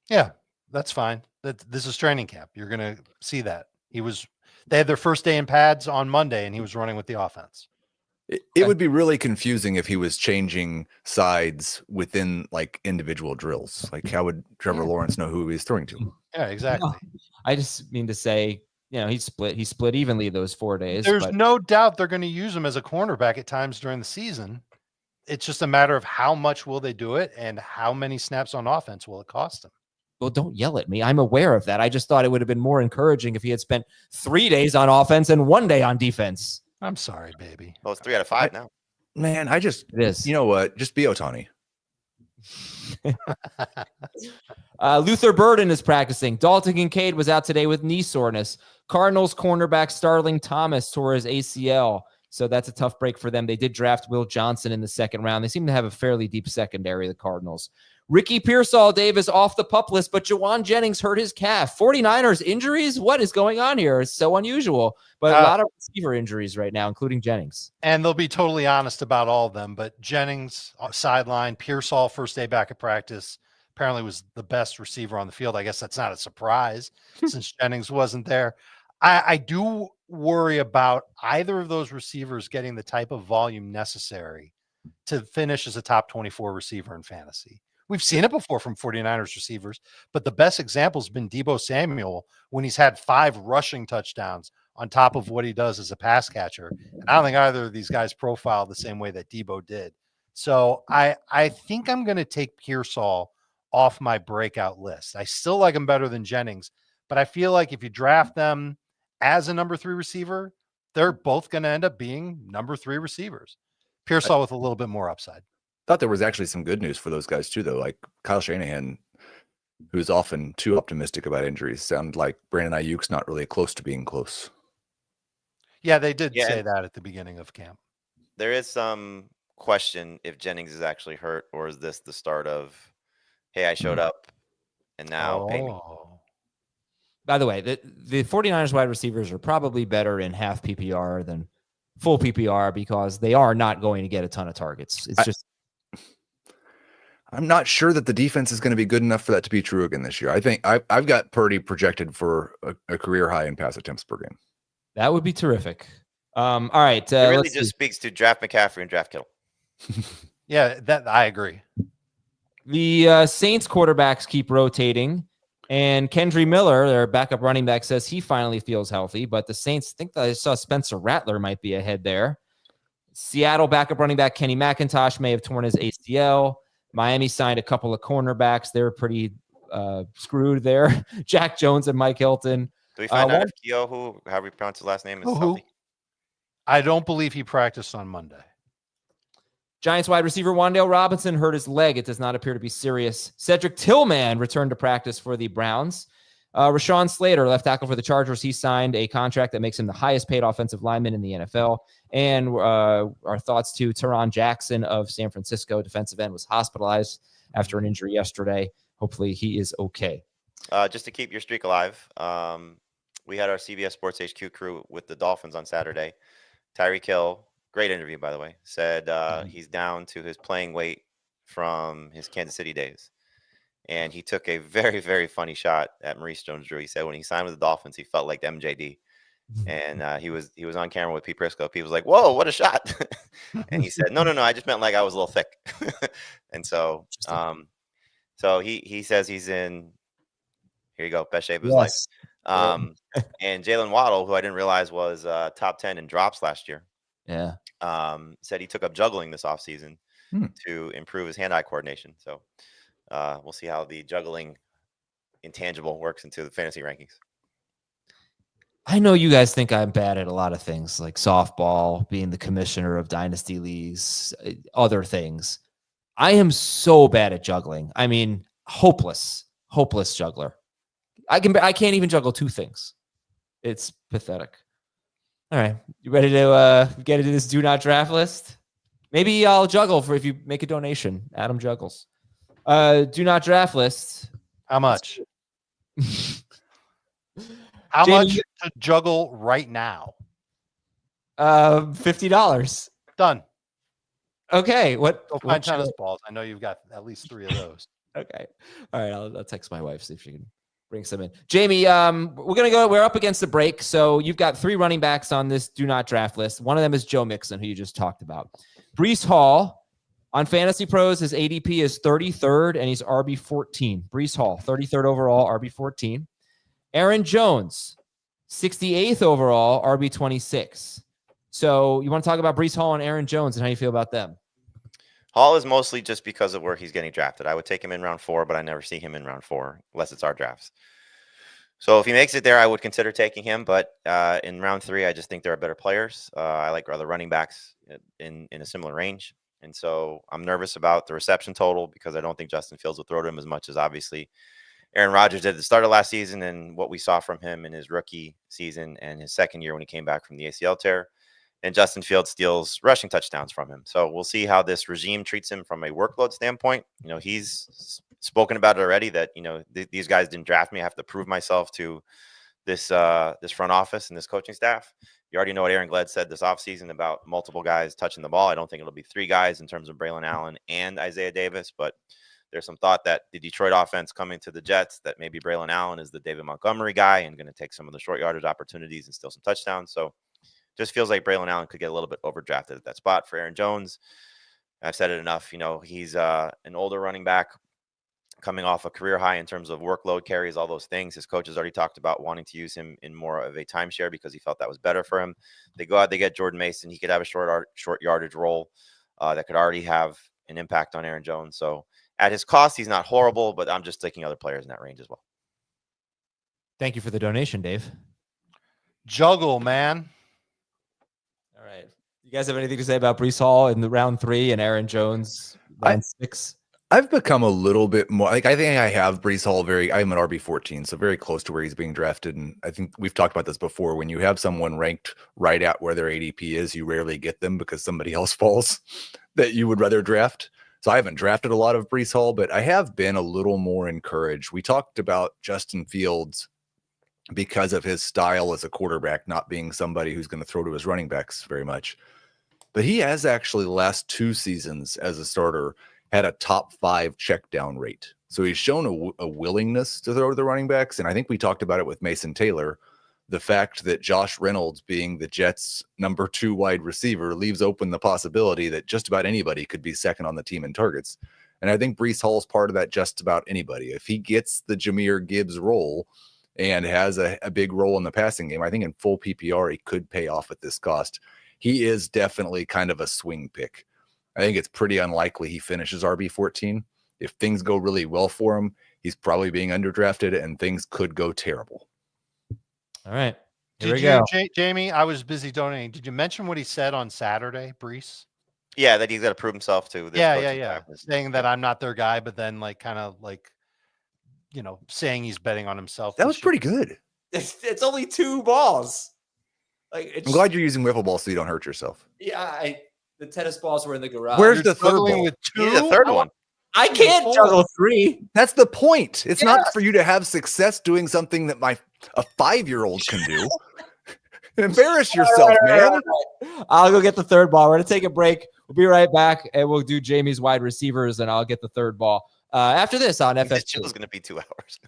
Yeah, that's fine. This is training camp. You're going to see that. They had their first day in pads on Monday, and he was running with the offense. It would be really confusing if he was changing sides within like individual drills. Like, how would Trevor Lawrence know who he was throwing to? Yeah, exactly. No, I just mean to say, he split evenly those 4 days. There's no doubt they're going to use him as a cornerback at times during the season. It's just a matter of how much will they do it and how many snaps on offense will it cost them. Well, don't yell at me. I'm aware of that. I just thought it would have been more encouraging if he had spent 3 days on offense and 1 day on defense. I'm sorry, baby. Well, it's 3 out of 5 now. Man, you know what? Just be Ohtani. Luther Burden is practicing. Dalton Kincaid was out today with knee soreness. Cardinals cornerback Starling Thomas tore his ACL. So that's a tough break for them. They did draft Will Johnson in the 2nd round. They seem to have a fairly deep secondary, the Cardinals. Ricky Pearsall, Dave, is off the PUP list, but Jawan Jennings hurt his calf. 49ers injuries? What is going on here? It's so unusual. But a lot of receiver injuries right now, including Jennings. And they'll be totally honest about all of them. But Jennings, sideline, Pearsall, first day back at practice, apparently was the best receiver on the field. I guess that's not a surprise since Jennings wasn't there. I do worry about either of those receivers getting the type of volume necessary to finish as a top 24 receiver in fantasy. We've seen it before from 49ers receivers, but the best example has been Deebo Samuel when he's had 5 rushing touchdowns on top of what he does as a pass catcher. And I don't think either of these guys profile the same way that Deebo did. So I think I'm going to take Pearsall off my breakout list. I still like him better than Jennings, but I feel like if you draft them as a number 3 receiver, they're both going to end up being number 3 receivers. Pearsall with a little bit more upside. Thought there was actually some good news for those guys too, though. Like Kyle Shanahan, who's often too optimistic about injuries, sounded like Brandon Ayuk's not really close to being close. Yeah, they did say that at the beginning of camp. There is some question if Jennings is actually hurt, or is this the start of, hey, I showed up and now pay me? By the way, the 49ers wide receivers are probably better in half PPR than full PPR because they are not going to get a ton of targets. I'm not sure that the defense is going to be good enough for that to be true again this year. I think I've got Purdy projected for a career high in pass attempts per game. That would be terrific. All right. It really just speaks to draft McCaffrey and draft Kittle. Yeah, that I agree. The Saints quarterbacks keep rotating, and Kendry Miller, their backup running back, says he finally feels healthy, but the Saints think that I saw Spencer Rattler might be ahead there. Seattle backup running back Kenny McIntosh may have torn his ACL. Miami signed a couple of cornerbacks. They were pretty screwed there. Jack Jones and Mike Hilton. Do we find out if Keogh, however you pronounce his last name, is healthy? I don't believe he practiced on Monday. Giants wide receiver Wan'Dale Robinson hurt his leg. It does not appear to be serious. Cedric Tillman returned to practice for the Browns. Rashawn Slater, left tackle for the Chargers, he signed a contract that makes him the highest paid offensive lineman in the NFL. And our thoughts to Teron Jackson of San Francisco, defensive end, was hospitalized after an injury yesterday. Hopefully he is okay. Just to keep your streak alive, we had our CBS Sports HQ crew with the Dolphins on Saturday. Tyreek Hill, great interview, by the way, said he's down to his playing weight from his Kansas City days. And he took a very, very funny shot at Maurice Jones-Drew. He said when he signed with the Dolphins, he felt like MJD. And he was on camera with Pete Prisco. He was like, "Whoa, what a shot!" And he said, "No, I just meant like I was a little thick." And so, so he says he's in. Here you go, best shape of his life. And Jalen Waddle, who I didn't realize was top 10 in drops last year, said he took up juggling this offseason to improve his hand-eye coordination. So we'll see how the juggling intangible works into the fantasy rankings. I know you guys think I'm bad at a lot of things, like softball, being the commissioner of dynasty leagues, other things. I am so bad at juggling. I mean, hopeless juggler. I can't even juggle two things. It's pathetic. All right. You ready to get into this do not draft list? Maybe I'll juggle for if you make a donation. Adam juggles. Do not draft list. How much? How much to juggle right now? $50. Done. Okay. Go find tennis balls. I know you've got at least 3 of those. Okay. All right. I'll text my wife, see if she can bring some in. Jamie, we're up against the break. So you've got 3 running backs on this do not draft list. One of them is Joe Mixon, who you just talked about. Breece Hall on Fantasy Pros, his ADP is 33rd and he's RB 14. Breece Hall, 33rd overall, RB 14. Aaron Jones, 68th overall, RB 26. So you want to talk about Breece Hall and Aaron Jones and how you feel about them? Hall is mostly just because of where he's getting drafted. I would take him in round 4, but I never see him in round 4 unless it's our drafts. So if he makes it there, I would consider taking him. But in round 3, I just think there are better players. I like other running backs in a similar range. And so I'm nervous about the reception total because I don't think Justin Fields will throw to him as much as obviously Aaron Rodgers did at the start of last season and what we saw from him in his rookie season and his second year when he came back from the ACL tear. And Justin Fields steals rushing touchdowns from him. So we'll see how this regime treats him from a workload standpoint. You know, he's spoken about it already that, you know, these guys didn't draft me. I have to prove myself to this front office and this coaching staff. You already know what Aaron Gled said this offseason about multiple guys touching the ball. I don't think it'll be 3 guys in terms of Braylon Allen and Isaiah Davis, but there's some thought that the Detroit offense coming to the Jets, that maybe Braylon Allen is the David Montgomery guy and going to take some of the short yardage opportunities and steal some touchdowns. So just feels like Braylon Allen could get a little bit overdrafted at that spot. For Aaron Jones, I've said it enough. You know, he's an older running back coming off a career high in terms of workload, carries, all those things. His coach has already talked about wanting to use him in more of a timeshare because he felt that was better for him. They go out, they get Jordan Mason. He could have a short yardage role that could already have an impact on Aaron Jones. So at his cost, he's not horrible, but I'm just taking other players in that range as well. Thank you for the donation, Dave. Juggle, man. All right. You guys have anything to say about Breece Hall in the round 3 and Aaron Jones round 6? I've become a little bit more like I think I have Breece Hall I'm an RB14, so very close to where he's being drafted. And I think we've talked about this before. When you have someone ranked right at where their ADP is, you rarely get them because somebody else falls that you would rather draft. So I haven't drafted a lot of Breece Hall, but I have been a little more encouraged. We talked about Justin Fields because of his style as a quarterback, not being somebody who's going to throw to his running backs very much. But he has actually the last 2 seasons as a starter had a top 5 check down rate. So he's shown a willingness to throw to the running backs. And I think we talked about it with Mason Taylor. The fact that Josh Reynolds being the Jets' number 2 wide receiver leaves open the possibility that just about anybody could be second on the team in targets. And I think Breece Hall is part of that just about anybody. If he gets the Jahmyr Gibbs role and has a big role in the passing game, I think in full PPR, he could pay off at this cost. He is definitely kind of a swing pick. I think it's pretty unlikely he finishes RB14. If things go really well for him, he's probably being underdrafted and things could go terrible. All right. Here Did we you, go. Jamie, I was busy donating. Did you mention what he said on Saturday, Breece? Yeah, that he's got to prove himself to. This coaching staff. Saying that I'm not their guy, but then saying he's betting on himself. That was pretty good. It's only 2 balls. Like I'm glad you're using wiffle balls so you don't hurt yourself. Yeah, the tennis balls were in the garage. Where's the third ball? With You need a third one. I can't juggle 3. That's the point. It's not for you to have success doing something that a 5-year-old can do. Embarrass yourself, man. I'll go get the third ball. We're going to take a break. We'll be right back, and we'll do Jamie's wide receivers, and I'll get the third ball after this on FS2. This show is going to be 2 hours.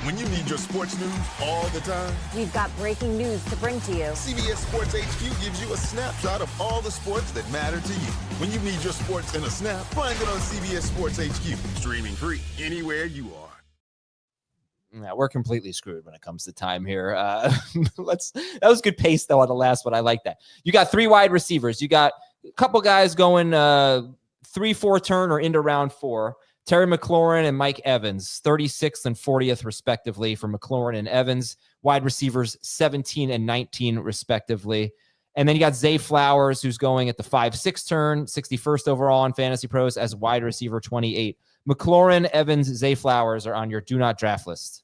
When you need your sports news all the time, we've got breaking news to bring to you. CBS Sports HQ gives you a snapshot of all the sports that matter to you. When you need your sports in a snap, find it on CBS Sports HQ, streaming free anywhere you are. Yeah, we're completely screwed when it comes to time here. That was good pace though on the last one. I like that. You got 3 wide receivers. You got a couple guys going 3-4 turn or into round 4. Terry McLaurin and Mike Evans, 36th and 40th respectively for McLaurin and Evans. Wide receivers 17 and 19 respectively. And then you got Zay Flowers, who's going at the 5-6 turn, 61st overall on Fantasy Pros as wide receiver 28. McLaurin, Evans, Zay Flowers are on your do not draft list.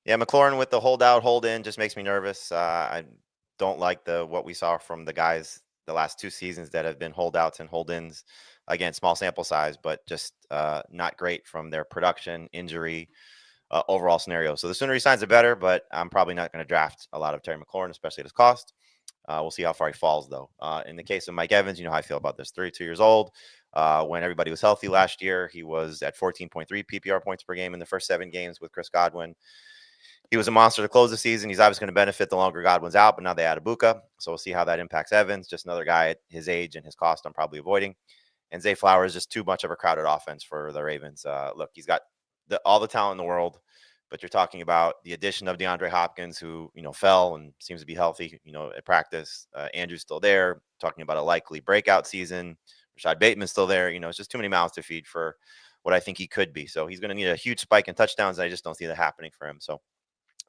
Yeah, McLaurin with the hold in just makes me nervous. I don't like what we saw from the guys the last 2 seasons that have been holdouts and hold-ins. Again, small sample size, but just not great from their production, injury, overall scenario. So the sooner he signs, the better, but I'm probably not going to draft a lot of Terry McLaurin, especially at his cost. We'll see how far he falls, though. In the case of Mike Evans, you know how I feel about this. 32 years old. When everybody was healthy last year, he was at 14.3 PPR points per game in the first 7 games with Chris Godwin. He was a monster to close the season. He's obviously going to benefit the longer Godwin's out, but now they add Ibuka. So we'll see how that impacts Evans. Just another guy at his age and his cost I'm probably avoiding. And Zay Flowers is just too much of a crowded offense for the Ravens. Look, he's got all the talent in the world, but you're talking about the addition of DeAndre Hopkins, who, fell and seems to be healthy, at practice. Andrew's still there, talking about a likely breakout season. Rashad Bateman's still there. It's just too many mouths to feed for what I think he could be. So he's going to need a huge spike in touchdowns. And I just don't see that happening for him. So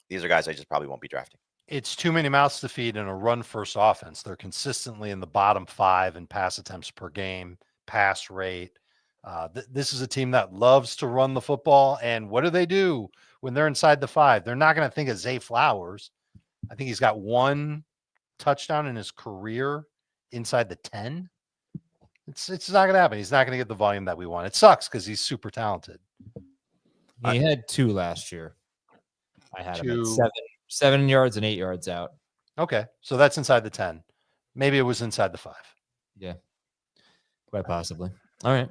these are guys I just probably won't be drafting. It's too many mouths to feed in a run-first offense. They're consistently in the bottom 5 in pass attempts per game, pass rate. This is a team that loves to run the football. And what do when they're inside the 5? They're not going to think of Zay Flowers. I think he's got 1 touchdown in his career inside the 10. It's not going to happen. He's not going to get the volume that we want. It sucks because he's super talented. He had 2 last year. I had him at 7 yards and 8 yards out. Okay, so that's inside the 10. Maybe it was inside the 5. Yeah, quite possibly. All right.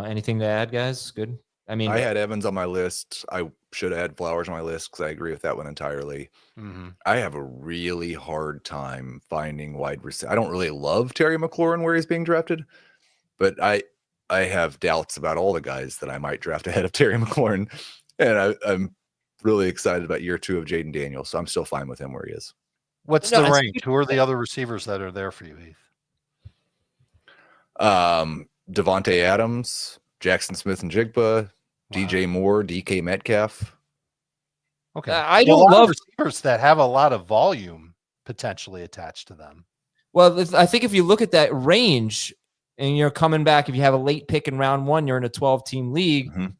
Anything to add, guys? Good. I mean, I had Evans on my list. I should have had Flowers on my list because I agree with that one entirely. Mm-hmm. I have a really hard time finding wide receiver. I don't really love Terry McLaurin where he's being drafted, but I have doubts about all the guys that I might draft ahead of Terry McLaurin, and I'm really excited about year 2 of Jaden Daniels, so I'm still fine with him where he is. What's the range? Who are the other receivers that are there for you, Heath? Devontae Adams, Jackson Smith and Jigba, DJ Moore, DK Metcalf. Okay. I don't love receivers that have a lot of volume potentially attached to them. Well, I think if you look at that range, and you're coming back, if you have a late pick in round 1, you're in a 12-team league. Mhm.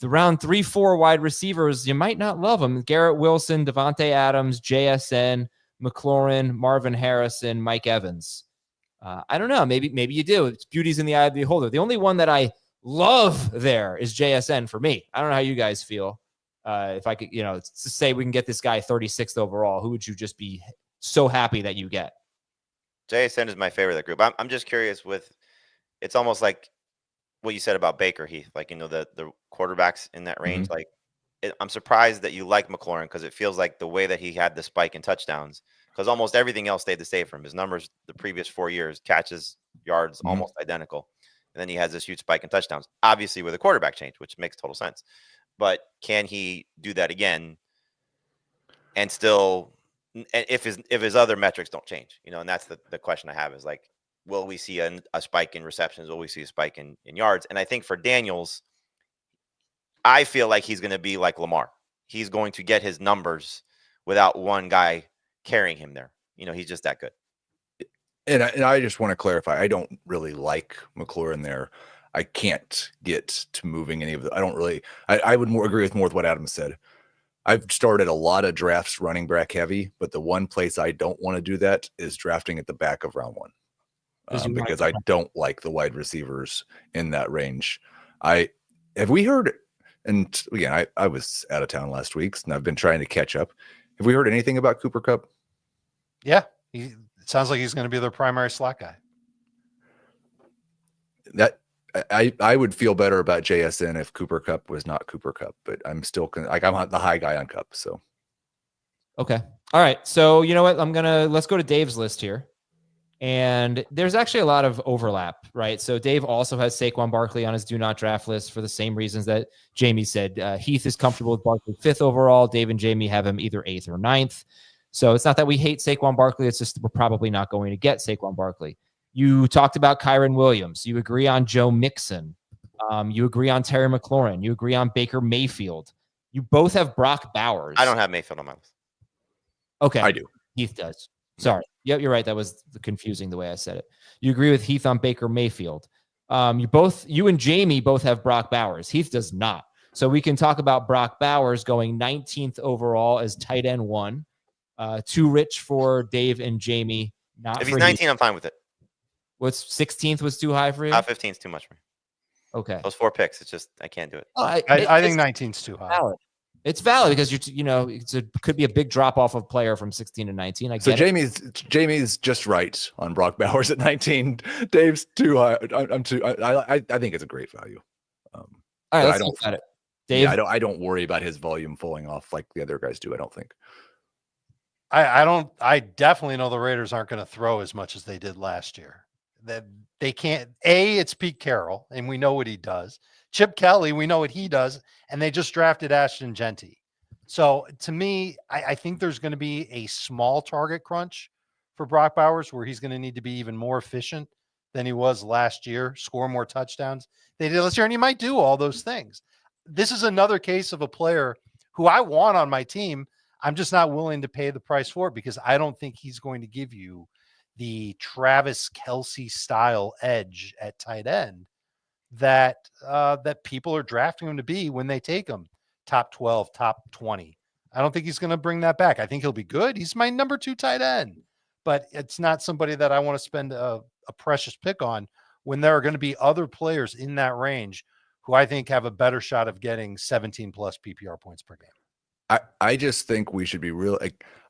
The round 3-4 wide receivers, you might not love them. Garrett Wilson, Devontae Adams, JSN, McLaurin, Marvin Harrison, Mike Evans. I don't know. Maybe you do. It's beauty's in the eye of the beholder. The only one that I love there is JSN for me. I don't know how you guys feel. If I could, to say we can get this guy 36th overall, who would you just be so happy that you get? JSN is my favorite of the group. I'm just curious it's almost like what you said about Baker, Heath, like, the quarterbacks in that range. Mhm. I'm surprised that you like McLaurin, because it feels like the way that he had the spike in touchdowns, because almost everything else stayed the same for him. His numbers the previous 4 years, catches, yards, Mhm. almost identical. And then he has this huge spike in touchdowns, obviously with a quarterback change, which makes total sense. But can he do that again and still, if his other metrics don't change, and that's the question I have, is like, will we see a spike in receptions? Will we see a spike in yards? And I think for Daniels, I feel like he's going to be like Lamar. He's going to get his numbers without one guy carrying him there. He's just that good. And I just want to clarify, I don't really like McLaurin there. I can't get to moving any of the. I don't really. I would agree with more with what Adam said. I've started a lot of drafts running back heavy, but the one place I don't want to do that is drafting at the back of round 1, because I don't like the wide receivers in that range. Have we heard? And again, I was out of town last week, and I've been trying to catch up. Have we heard anything about Cooper Kupp? Yeah, it sounds like he's going to be their primary slot guy. That I would feel better about JSN if Cooper Kupp was not Cooper Kupp, but I'm still I'm the high guy on Kupp. So Okay. All right. So you know what? Let's go to Dave's list here. And there's actually a lot of overlap, right? So Dave also has Saquon Barkley on his do not draft list for the same reasons that Jamie said. Heath is comfortable with Barkley 5th overall. Dave and Jamie have him either 8th or 9th. So it's not that we hate Saquon Barkley. It's just we're probably not going to get Saquon Barkley. You talked about Kyren Williams. You agree on Joe Mixon. You agree on Terry McLaurin. You agree on Baker Mayfield. You both have Brock Bowers. I don't have Mayfield on my list. Okay. I do. Heath does. Sorry. Yep, you're right. That was confusing the way I said it. You agree with Heath on Baker Mayfield. You and Jamie both have Brock Bowers. Heath does not. So we can talk about Brock Bowers going 19th overall as tight end 1. Too rich for Dave and Jamie. Not if he's for 19, Heath. I'm fine with it. What's 16th was too high for you? 15 is too much for me. Okay. Those 4 picks, it's just I can't do it. I think 19's too high. Valid. It's valid because it could be a big drop off of player from 16 to 19. I So get it. Jamie's just right on Brock Bowers at 19. Dave's too high. I'm too. I think it's a great value. All right, let's I look at it. Dave, Yeah, I don't worry about his volume falling off like the other guys do. I don't think. I definitely know the Raiders aren't going to throw as much as they did last year. That they can't. It's Pete Carroll, and we know what he does. Chip Kelly, we know what he does, and they just drafted Ashton Jeanty. So to me, I think there's going to be a small target crunch for Brock Bowers, where he's going to need to be even more efficient than he was last year, score more touchdowns. They did last year, and he might do all those things. This is another case of a player who I want on my team. I'm just not willing to pay the price for it because I don't think he's going to give you the Travis Kelce style edge at tight end that people are drafting him to be when they take him top 12, top 20. I don't think he's going to bring that back. I think he'll be good. He's my number 2 tight end, but it's not somebody that I want to spend a precious pick on when there are going to be other players in that range who I think have a better shot of getting 17 plus PPR points per game. I just think we should be real.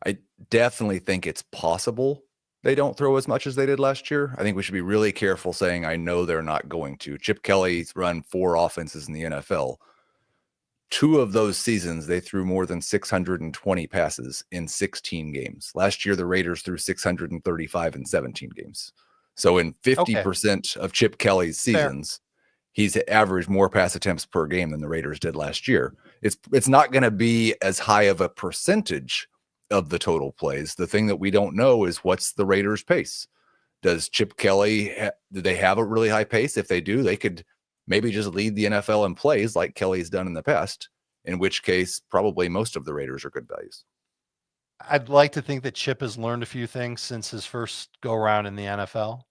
I definitely think it's possible they don't throw as much as they did last year. I think we should be really careful saying, I know they're not going to. Chip Kelly's run 4 offenses in the NFL. 2 of those seasons, they threw more than 620 passes in 16 games. Last year, the Raiders threw 635 in 17 games. So in 50% of Chip Kelly's seasons, he's averaged more pass attempts per game than the Raiders did last year. It's not going to be as high of a percentage of the total plays. The thing that we don't know is what's the Raiders' pace. Does Chip Kelly, do they have a really high pace? If they do, they could maybe just lead the NFL in plays like Kelly's done in the past, in which case probably most of the Raiders are good values. I'd like to think that Chip has learned a few things since his first go around in the NFL.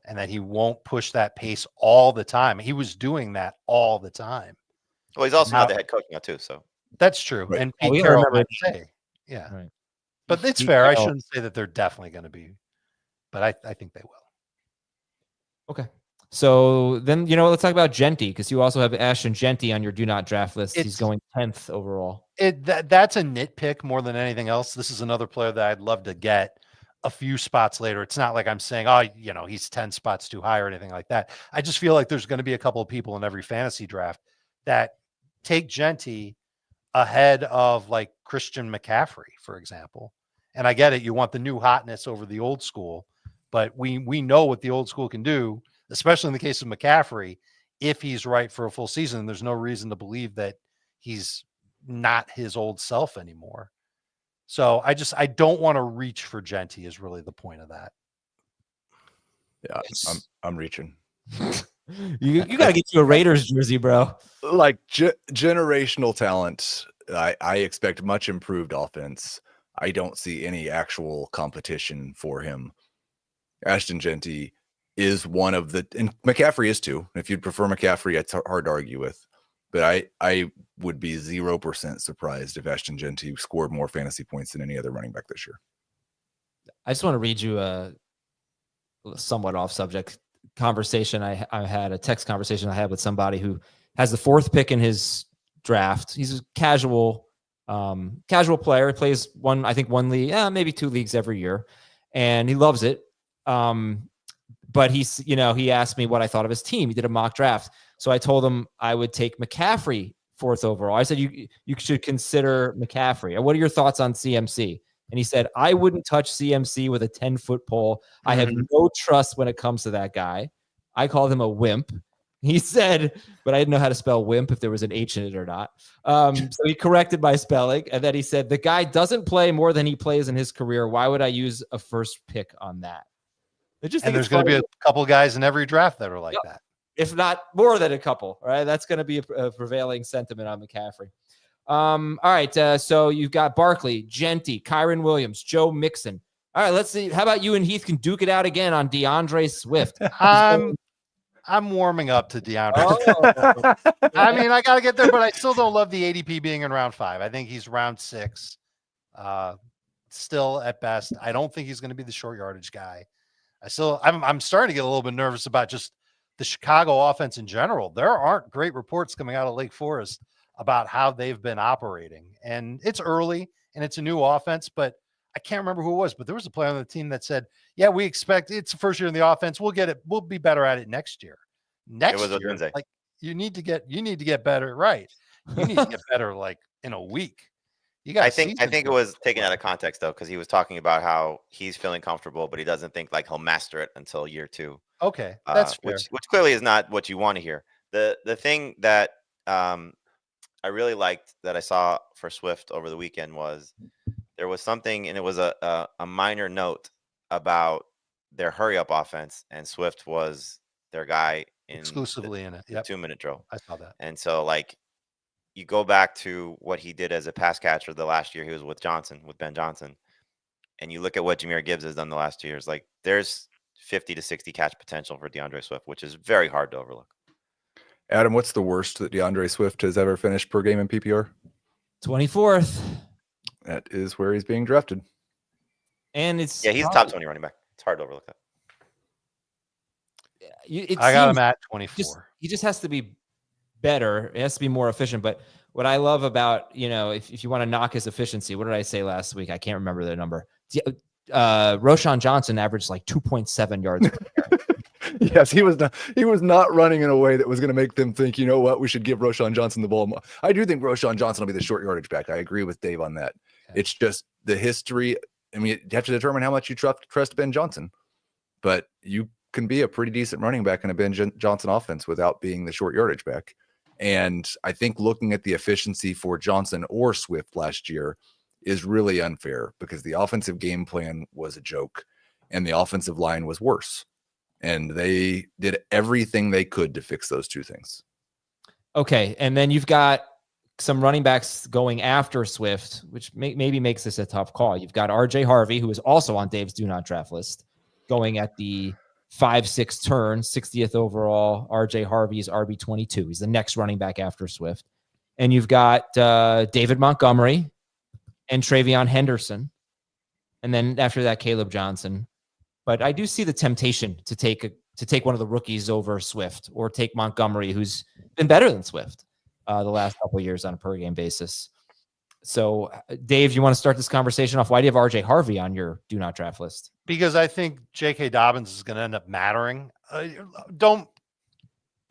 and that he won't push that pace all the time. He was doing that all the time. Well, he's also Now- not the head coach now too. So That's true. Right. And Oh, Pete we gotta Carroll remember- might say, yeah. Right. But it's Pete fair. I Carroll- shouldn't say that they're definitely going to be, but I think they will. Okay. So then, let's talk about Jeanty, because you also have Ashton Jeanty on your do not draft list. He's It's- going 10th overall. That's a nitpick more than anything else. This is another player that I'd love to get a few spots later. It's not like I'm saying, he's 10 spots too high or anything like that. I just feel like there's going to be a couple of people in every fantasy draft that take Jeanty ahead of like Christian McCaffrey, for example. And I get it. You want the new hotness over the old school, but we know what the old school can do, especially in the case of McCaffrey. If he's right for a full season, there's no reason to believe that he's not his old self anymore. So I don't want to reach for Jeanty is really the point of that. Yeah, I'm reaching. You got to get you a Raiders jersey, bro. Like generational talent. I expect much improved offense. I don't see any actual competition for him. Ashton Jeanty is one of the, and McCaffrey is too. If you'd prefer McCaffrey, it's hard to argue with. But I would be 0% surprised if Ashton Jeanty scored more fantasy points than any other running back this year. I just want to read you a somewhat off subject conversation. I had a text conversation I had with somebody who has the 4th pick in his draft. He's a casual player. He plays one league, maybe 2 leagues every year, and he loves it. But he asked me what I thought of his team. He did a mock draft. So I told him I would take McCaffrey 4th overall. I said, you should consider McCaffrey. What are your thoughts on CMC? And he said, I wouldn't touch CMC with a 10-foot pole. I have no trust when it comes to that guy. I called him a wimp. He said, but I didn't know how to spell wimp, if there was an H in it or not. So he corrected my spelling. And then he said, the guy doesn't play more than he plays in his career. Why would I use a first pick on that? And there's going to be a couple guys in every draft that are like that. If not more than a couple, right? That's going to be a prevailing sentiment on McCaffrey. All right. So you've got Barkley, Jeanty, Kyren Williams, Joe Mixon. All right. Let's see. How about you and Heath can duke it out again on DeAndre Swift? I'm warming up to DeAndre. I mean, I got to get there, but I still don't love the ADP being in round 5. I think he's round 6. Still at best. I don't think he's going to be the short yardage guy. I'm starting to get a little bit nervous about just the Chicago offense in general. There aren't great reports coming out of Lake Forest about how they've been operating, and it's early and it's a new offense, but I can't remember who it was, but there was a player on the team that said, yeah, we expect it's the first year in the offense. We'll get it. We'll be better at it next year. Next year, like you need to get better. Right. You need to get better like in a week. I think it was taken out of context though, because he was talking about how he's feeling comfortable, but he doesn't think like he'll master it until year 2. Okay, that's fair. Which clearly is not what you want to hear. The thing that I really liked that I saw for Swift over the weekend was there was something, and it was a minor note about their hurry up offense, and Swift was their guy exclusively in it. Yep. 2-minute drill. I saw that. And so like you go back to what he did as a pass catcher the last year he was with Ben Johnson, and you look at what Jahmyr Gibbs has done the last 2 years, like there's 50 to 60 catch potential for DeAndre Swift, which is very hard to overlook. Adam, what's the worst that DeAndre Swift has ever finished per game in PPR? 24th. That is where he's being drafted. And he's top 20 running back. It's hard to overlook that. I got him at 24. He just has to be better. It has to be more efficient. But what I love about, if you want to knock his efficiency, what did I say last week? I can't remember the number. Roshan Johnson averaged like 2.7 yards per carry. Yes, he was not running in a way that was going to make them think, you know what, we should give Roshan Johnson the ball. I do think Roshan Johnson will be the short yardage back. I agree with Dave on that. Okay. It's just the history. I mean, you have to determine how much you trust Ben Johnson, but you can be a pretty decent running back in a Ben Johnson offense without being the short yardage back. And I think looking at the efficiency for Johnson or Swift last year is really unfair because the offensive game plan was a joke and the offensive line was worse. And they did everything they could to fix those two things. Okay. And then you've got some running backs going after Swift, which maybe makes this a tough call. You've got RJ Harvey, who is also on Dave's do not draft list, going at the 5'6" turn, 60th overall. RJ Harvey is RB22. He's the next running back after Swift. And you've got David Montgomery and Travion Henderson. And then after that, Caleb Johnson. But I do see the temptation to take one of the rookies over Swift, or take Montgomery, who's been better than Swift the last couple of years on a per game basis. So, Dave, you want to start this conversation off? Why do you have RJ Harvey on your do not draft list? Because I think J.K. Dobbins is going to end up mattering.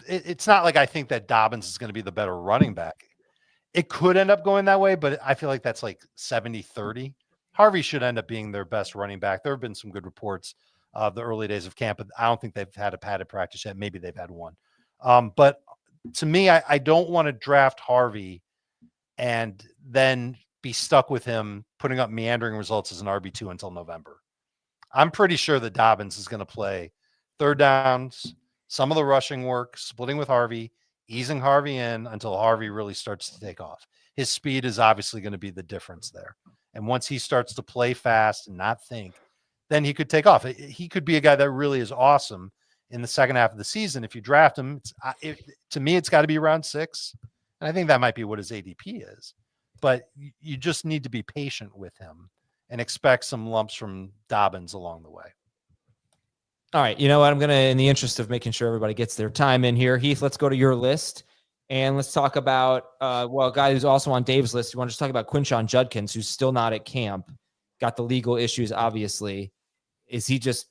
It's not like I think that Dobbins is going to be the better running back. It could end up going that way, but I feel like that's like 70-30. Harvey should end up being their best running back. There have been some good reports of the early days of camp, but I don't think they've had a padded practice yet. Maybe they've had one. But to me, I don't want to draft Harvey and then be stuck with him putting up meandering results as an RB2 until November. I'm pretty sure that Dobbins is going to play third downs, some of the rushing work, splitting with Harvey, easing Harvey in until Harvey really starts to take off. His speed is obviously going to be the difference there. And once he starts to play fast and not think, then he could take off. He could be a guy that really is awesome in the second half of the season. If you draft him, to me, it's got to be around 6. And I think that might be what his ADP is. But you just need to be patient with him and expect some lumps from Dobbins along the way. All right. You know what? I'm going to, in the interest of making sure everybody gets their time in here, Heath, let's go to your list. And let's talk about, a guy who's also on Dave's list. You want to just talk about Quinshon Judkins, who's still not at camp, got the legal issues, obviously. Is he just,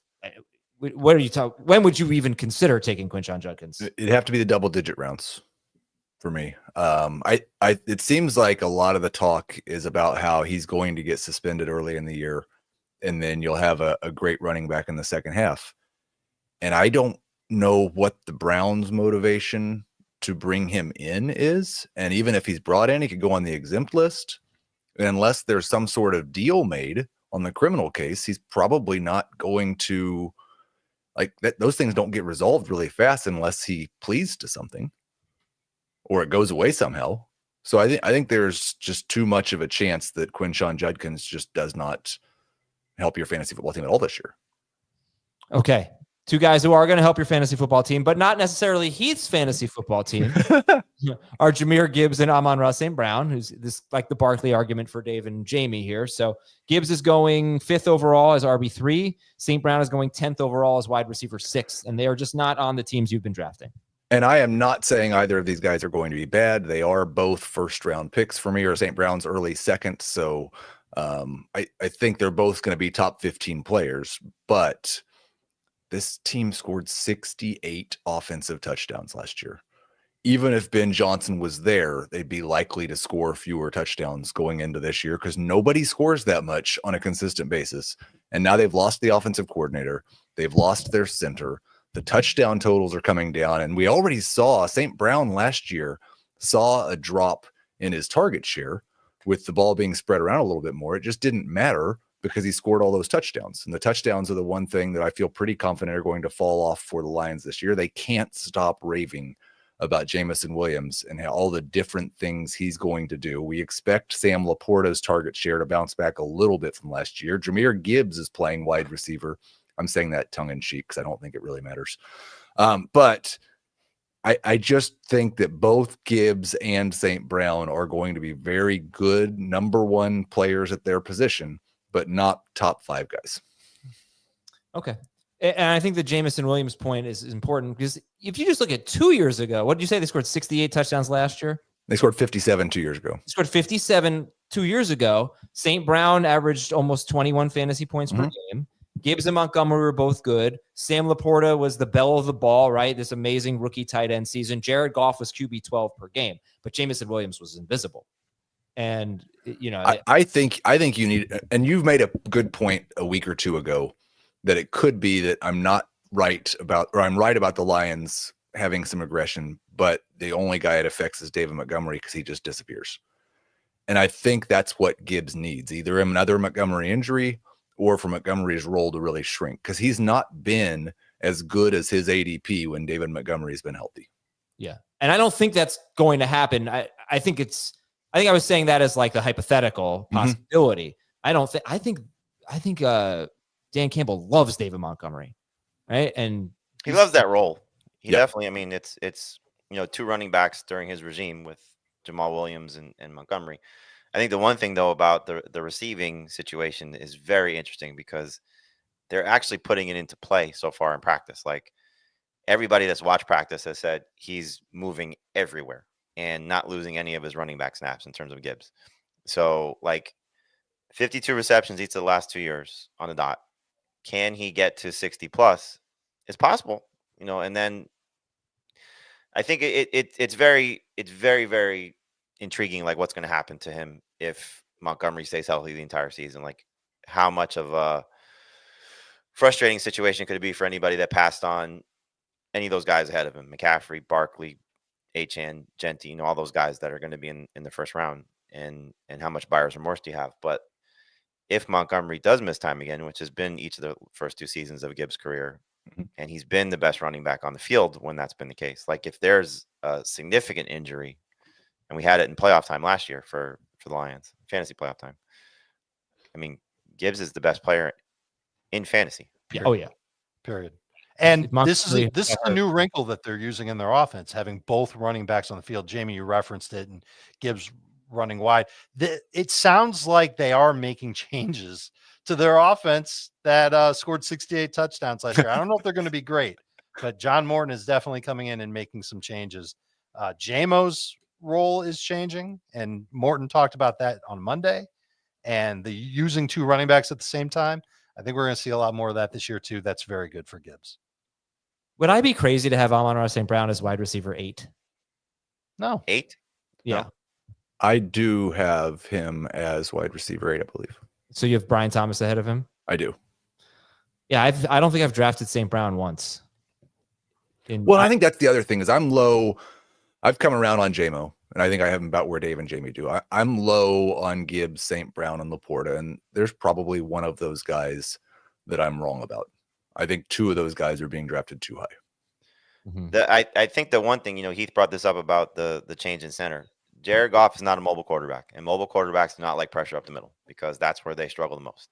what are you talking? When would you even consider taking Quinshon Judkins? It'd have to be the double-digit rounds for me. It seems like a lot of the talk is about how he's going to get suspended early in the year, and then you'll have a great running back in the second half. And I don't know what the Browns' motivation to bring him in is. And even if he's brought in, he could go on the exempt list. And unless there's some sort of deal made on the criminal case, he's probably not going to, like, those things don't get resolved really fast unless he pleads to something or it goes away somehow. So I think there's just too much of a chance that Quinshon Judkins just does not help your fantasy football team at all this year. Okay. Two guys who are going to help your fantasy football team, but not necessarily Heath's fantasy football team, are Jahmyr Gibbs and Amon-Ra St. Brown, who's this like the Barkley argument for Dave and Jamie here. So Gibbs is going 5th overall as RB3. St. Brown is going 10th overall as wide receiver 6, and they are just not on the teams you've been drafting. And I am not saying either of these guys are going to be bad. They are both first-round picks for me, or St. Brown's early second. So I think they're both going to be top 15 players, but this team scored 68 offensive touchdowns last year. Even if Ben Johnson was there, they'd be likely to score fewer touchdowns going into this year because nobody scores that much on a consistent basis. And now they've lost the offensive coordinator. They've lost their center. The touchdown totals are coming down. And we already saw St. Brown last year saw a drop in his target share with the ball being spread around a little bit more. It just didn't matter because he scored all those touchdowns. And the touchdowns are the one thing that I feel pretty confident are going to fall off for the Lions this year. They can't stop raving about Jameson Williams and all the different things he's going to do. We expect Sam Laporta's target share to bounce back a little bit from last year. Jahmyr Gibbs is playing wide receiver. I'm saying that tongue-in-cheek because I don't think it really matters. But I just think that both Gibbs and St. Brown are going to be very good number 1 players at their position, but not top 5 guys. Okay. And I think the Jameson Williams point is important because if you just look at 2 years ago, what did you say? They scored 68 touchdowns last year? They scored 57 2 years ago. They scored 57 2 years ago. St. Brown averaged almost 21 fantasy points per game. Gibbs and Montgomery were both good. Sam Laporta was the belle of the ball, right? This amazing rookie tight end season. Jared Goff was QB 12 per game, but Jameson Williams was invisible. And, you know, I think you need, and you've made a good point a week or two ago that it could be that I'm not right about, or I'm right about the Lions having some aggression, but the only guy it affects is David Montgomery because he just disappears. And I think that's what Gibbs needs, either another Montgomery injury or for Montgomery's role to really shrink, because he's not been as good as his ADP when David Montgomery's been healthy. Yeah. And I don't think that's going to happen. I think I was saying that as like the hypothetical possibility. I think Dan Campbell loves David Montgomery. right? And He loves that role. He Yeah. definitely. I mean, it's two running backs during his regime with Jamal Williams and Montgomery. I think the one thing though about the receiving situation is very interesting because they're actually putting it into play so far in practice. Like everybody that's watched practice has said he's moving everywhere and not losing any of his running back snaps in terms of Gibbs. So like 52 receptions each of the last 2 years on the dot. Can he get to 60 plus? It's possible, and then I think it's very, very intriguing, like what's going to happen to him if Montgomery stays healthy the entire season. Like how much of a frustrating situation could it be for anybody that passed on any of those guys ahead of him? McCaffrey, Barkley, Achane, Jeanty, all those guys that are going to be in the first round, and how much buyer's remorse do you have? But if Montgomery does miss time again, which has been each of the first 2 seasons of Gibbs' career, and he's been the best running back on the field when that's been the case. Like if there's a significant injury, and we had it in playoff time last year for the Lions, fantasy playoff time. I mean, Gibbs is the best player in fantasy. Yeah. Oh yeah. Period. And If this is Montgomery- a new wrinkle that they're using in their offense, having both running backs on the field. Jamie, you referenced it, and Gibbs running wide. It sounds like they are making changes to their offense that scored 68 touchdowns last year. I don't know if they're going to be great, but John Morton is definitely coming in and making some changes. Jamo's role is changing, and Morton talked about that on Monday. And the using 2 running backs at the same time, I think we're going to see a lot more of that this year too. That's very good for Gibbs. Would I be crazy to have Amon-Ra St. Brown as wide receiver 8? No. 8? Yeah. No. I do have him as wide receiver 8, I believe. So you have Brian Thomas ahead of him? I do. Yeah, I don't think I've drafted St. Brown once. Well, I think that's the other thing is I'm low. I've come around on JMO, and I think I have him about where Dave and Jamie do. I'm low on Gibbs, St. Brown, and Laporta, and there's probably one of those guys that I'm wrong about. I think 2 of those guys are being drafted too high. Mhm. I think the one thing, Heath brought this up about the change in center. Jared Goff is not a mobile quarterback, and mobile quarterbacks do not like pressure up the middle because that's where they struggle the most.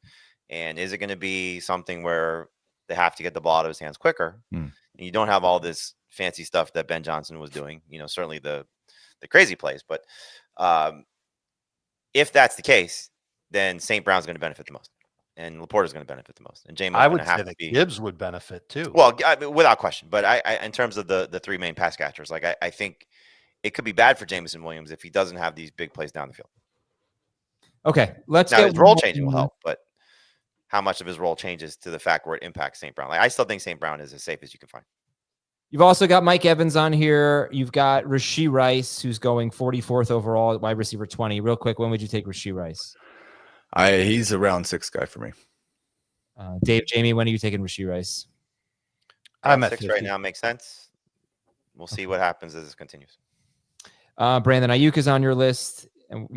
And is it going to be something where they have to get the ball out of his hands quicker? And you don't have all this fancy stuff that Ben Johnson was doing, certainly the crazy plays. But if that's the case, then St. Brown's going to benefit the most, and Laporta's going to benefit the most. And James, I would say that Gibbs would benefit too. Well, without question. But I in terms of the 3 main pass catchers, like I think it could be bad for Jameson Williams if he doesn't have these big plays down the field. Okay, let's Now get his role changing will help, but how much of his role changes to the fact where it impacts St. Brown? Like I still think St. Brown is as safe as you can find. You've also got Mike Evans on here. You've got Rashee Rice, who's going 44th overall at wide receiver 20. Real quick, when would you take Rashee Rice? He's a round 6 guy for me. Dave, Jamie, when are you taking Rashee Rice? I'm at 6 50. right now. Makes sense. We'll see what happens as this continues. Brandon Ayuk is on your list, and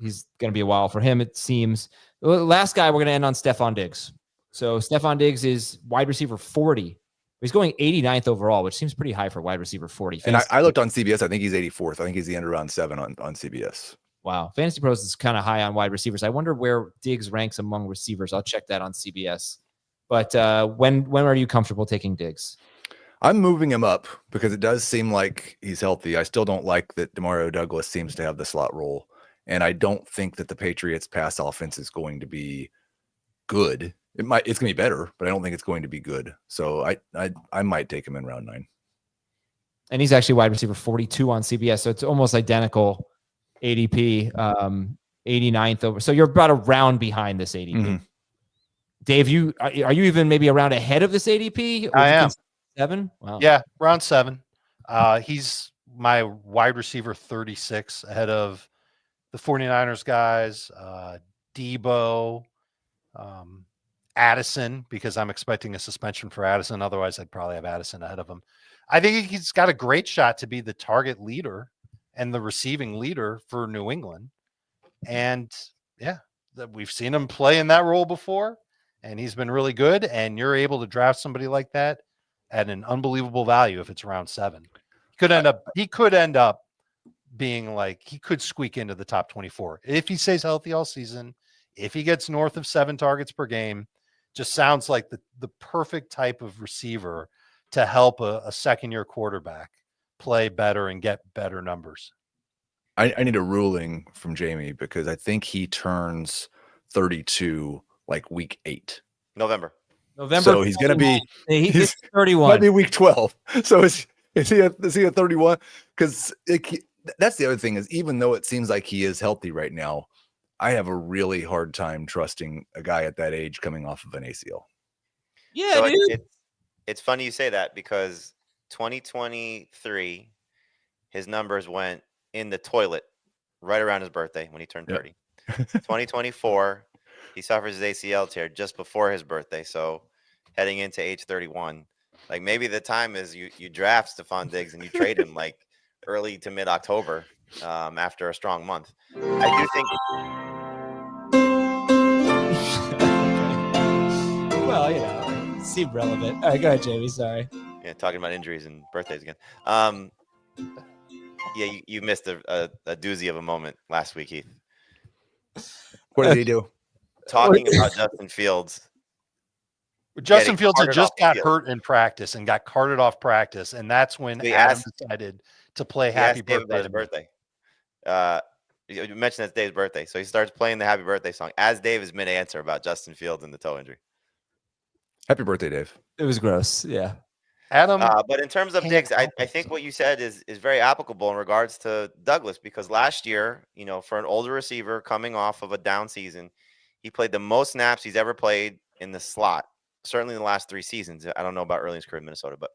he's going to be a while for him, it seems. The last guy, we're going to end on Stefon Diggs. So Stefon Diggs is wide receiver 40. He's going 89th overall, which seems pretty high for wide receiver 40. And I looked on CBS. I think he's 84th. I think he's the end of round 7 on CBS. Wow. Fantasy Pros is kind of high on wide receivers. I wonder where Diggs ranks among receivers. I'll check that on CBS. But when are you comfortable taking Diggs? I'm moving him up because it does seem like he's healthy. I still don't like that Demario Douglas seems to have the slot role. And I don't think that the Patriots pass offense is going to be good. It's going to be better, but I don't think it's going to be good. So I might take him in round 9. And he's actually wide receiver 42 on CBS. So it's almost identical ADP, 89th over. So you're about a round behind this ADP. Mm-hmm. Dave, are you even maybe a round ahead of this ADP? I am. 7? Wow. Yeah, round 7. He's my wide receiver 36 ahead of the 49ers guys, Debo, Addison, because I'm expecting a suspension for Addison. Otherwise, I'd probably have Addison ahead of him. I think he's got a great shot to be the target leader and the receiving leader for New England. And yeah, we've seen him play in that role before, and he's been really good. And you're able to draft somebody like that at an unbelievable value if it's round 7. He could end up being like, he could squeak into the top 24 if he stays healthy all season. If he gets north of 7 targets per game, just sounds like the perfect type of receiver to help a second-year quarterback play better and get better numbers. I need a ruling from Jamie because I think he turns 32 like week 8. November. So he's going to be he's 31. Might be week 12. So is he a 31? Because that's the other thing is even though it seems like he is healthy right now, I have a really hard time trusting a guy at that age coming off of an ACL. Yeah, So dude. it's funny you say that because 2023, his numbers went in the toilet right around his birthday when he turned 30. 2024, he suffers his ACL tear just before his birthday. So heading into age 31, like maybe the time is you draft Stefon Diggs and you trade him like early to mid-October after a strong month. I do think. Well, you know, it seemed relevant. All right, go ahead, Jamie. Sorry. Yeah, talking about injuries and birthdays again. Yeah, you missed a doozy of a moment last week, Heath. What did he do? Talking about Justin Fields. Justin Fields had carted just off the got field. hurt in practice and got carted off practice, and that's when He Adam asked- decided to play He Happy asked Dave about Birthday. his birthday. You mentioned it's Dave's birthday, so he starts playing the Happy Birthday song as Dave is mid-answer about Justin Fields and the toe injury. Happy birthday, Dave. It was gross. Yeah. Adam, But in terms of can't Diggs, I help it. think what you said is very applicable in regards to Douglas because last year, for an older receiver coming off of a down season, he played the most snaps he's ever played in the slot. Certainly in the last 3 seasons. I don't know about early in his career in Minnesota, but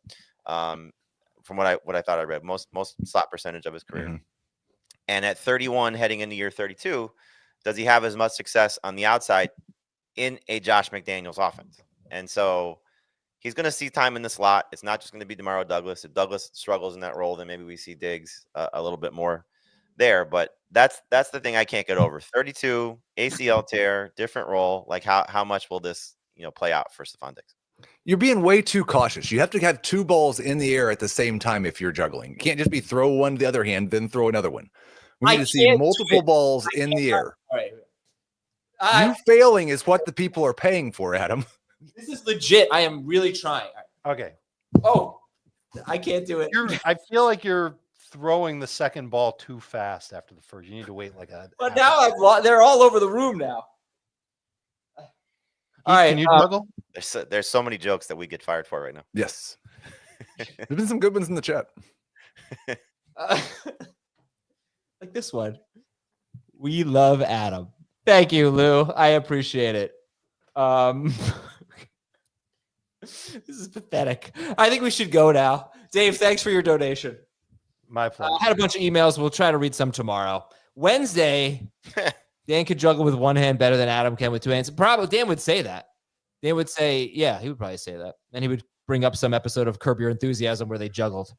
from what I thought I read, most slot percentage of his career. Mm-hmm. And at 31, heading into year 32, does he have as much success on the outside in a Josh McDaniels offense? And so he's going to see time in the slot. It's not just going to be DeMario Douglas. If Douglas struggles in that role, then maybe we see Diggs a little bit more there. But that's the thing I can't get over. 32, ACL tear, different role. Like how much will this play out for Stefon Diggs? You're being way too cautious. You have to have 2 balls in the air at the same time if you're juggling. You can't just be throw one to the other hand, then throw another one. We need to see multiple balls in the air. All right. You failing is what the people are paying for, Adam. This is legit. I am really trying. okay. Oh, I can't do it. I feel like you're throwing the second ball too fast after the first. You need to wait like a. But now they're all over the room now. All right. Can you juggle? There's so many jokes that we get fired for right now. Yes. There's been some good ones in the chat. Like this one. We love Adam. Thank you, Lou. I appreciate it. This is pathetic. I think we should go now. Dave, thanks for your donation. My pleasure. I had a bunch of emails. We'll try to read some tomorrow. Wednesday, Dan could juggle with one hand better than Adam can with 2 hands. Probably Dan would say that. Dan would say, yeah, he would probably say that. And he would bring up some episode of Curb Your Enthusiasm where they juggled.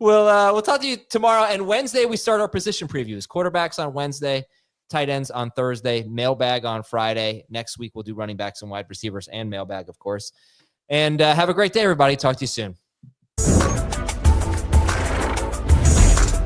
We'll talk to you tomorrow. And Wednesday, we start our position previews. Quarterbacks on Wednesday, tight ends on Thursday, mailbag on Friday. Next week, we'll do running backs and wide receivers and mailbag, of course. And have a great day, everybody. Talk to you soon.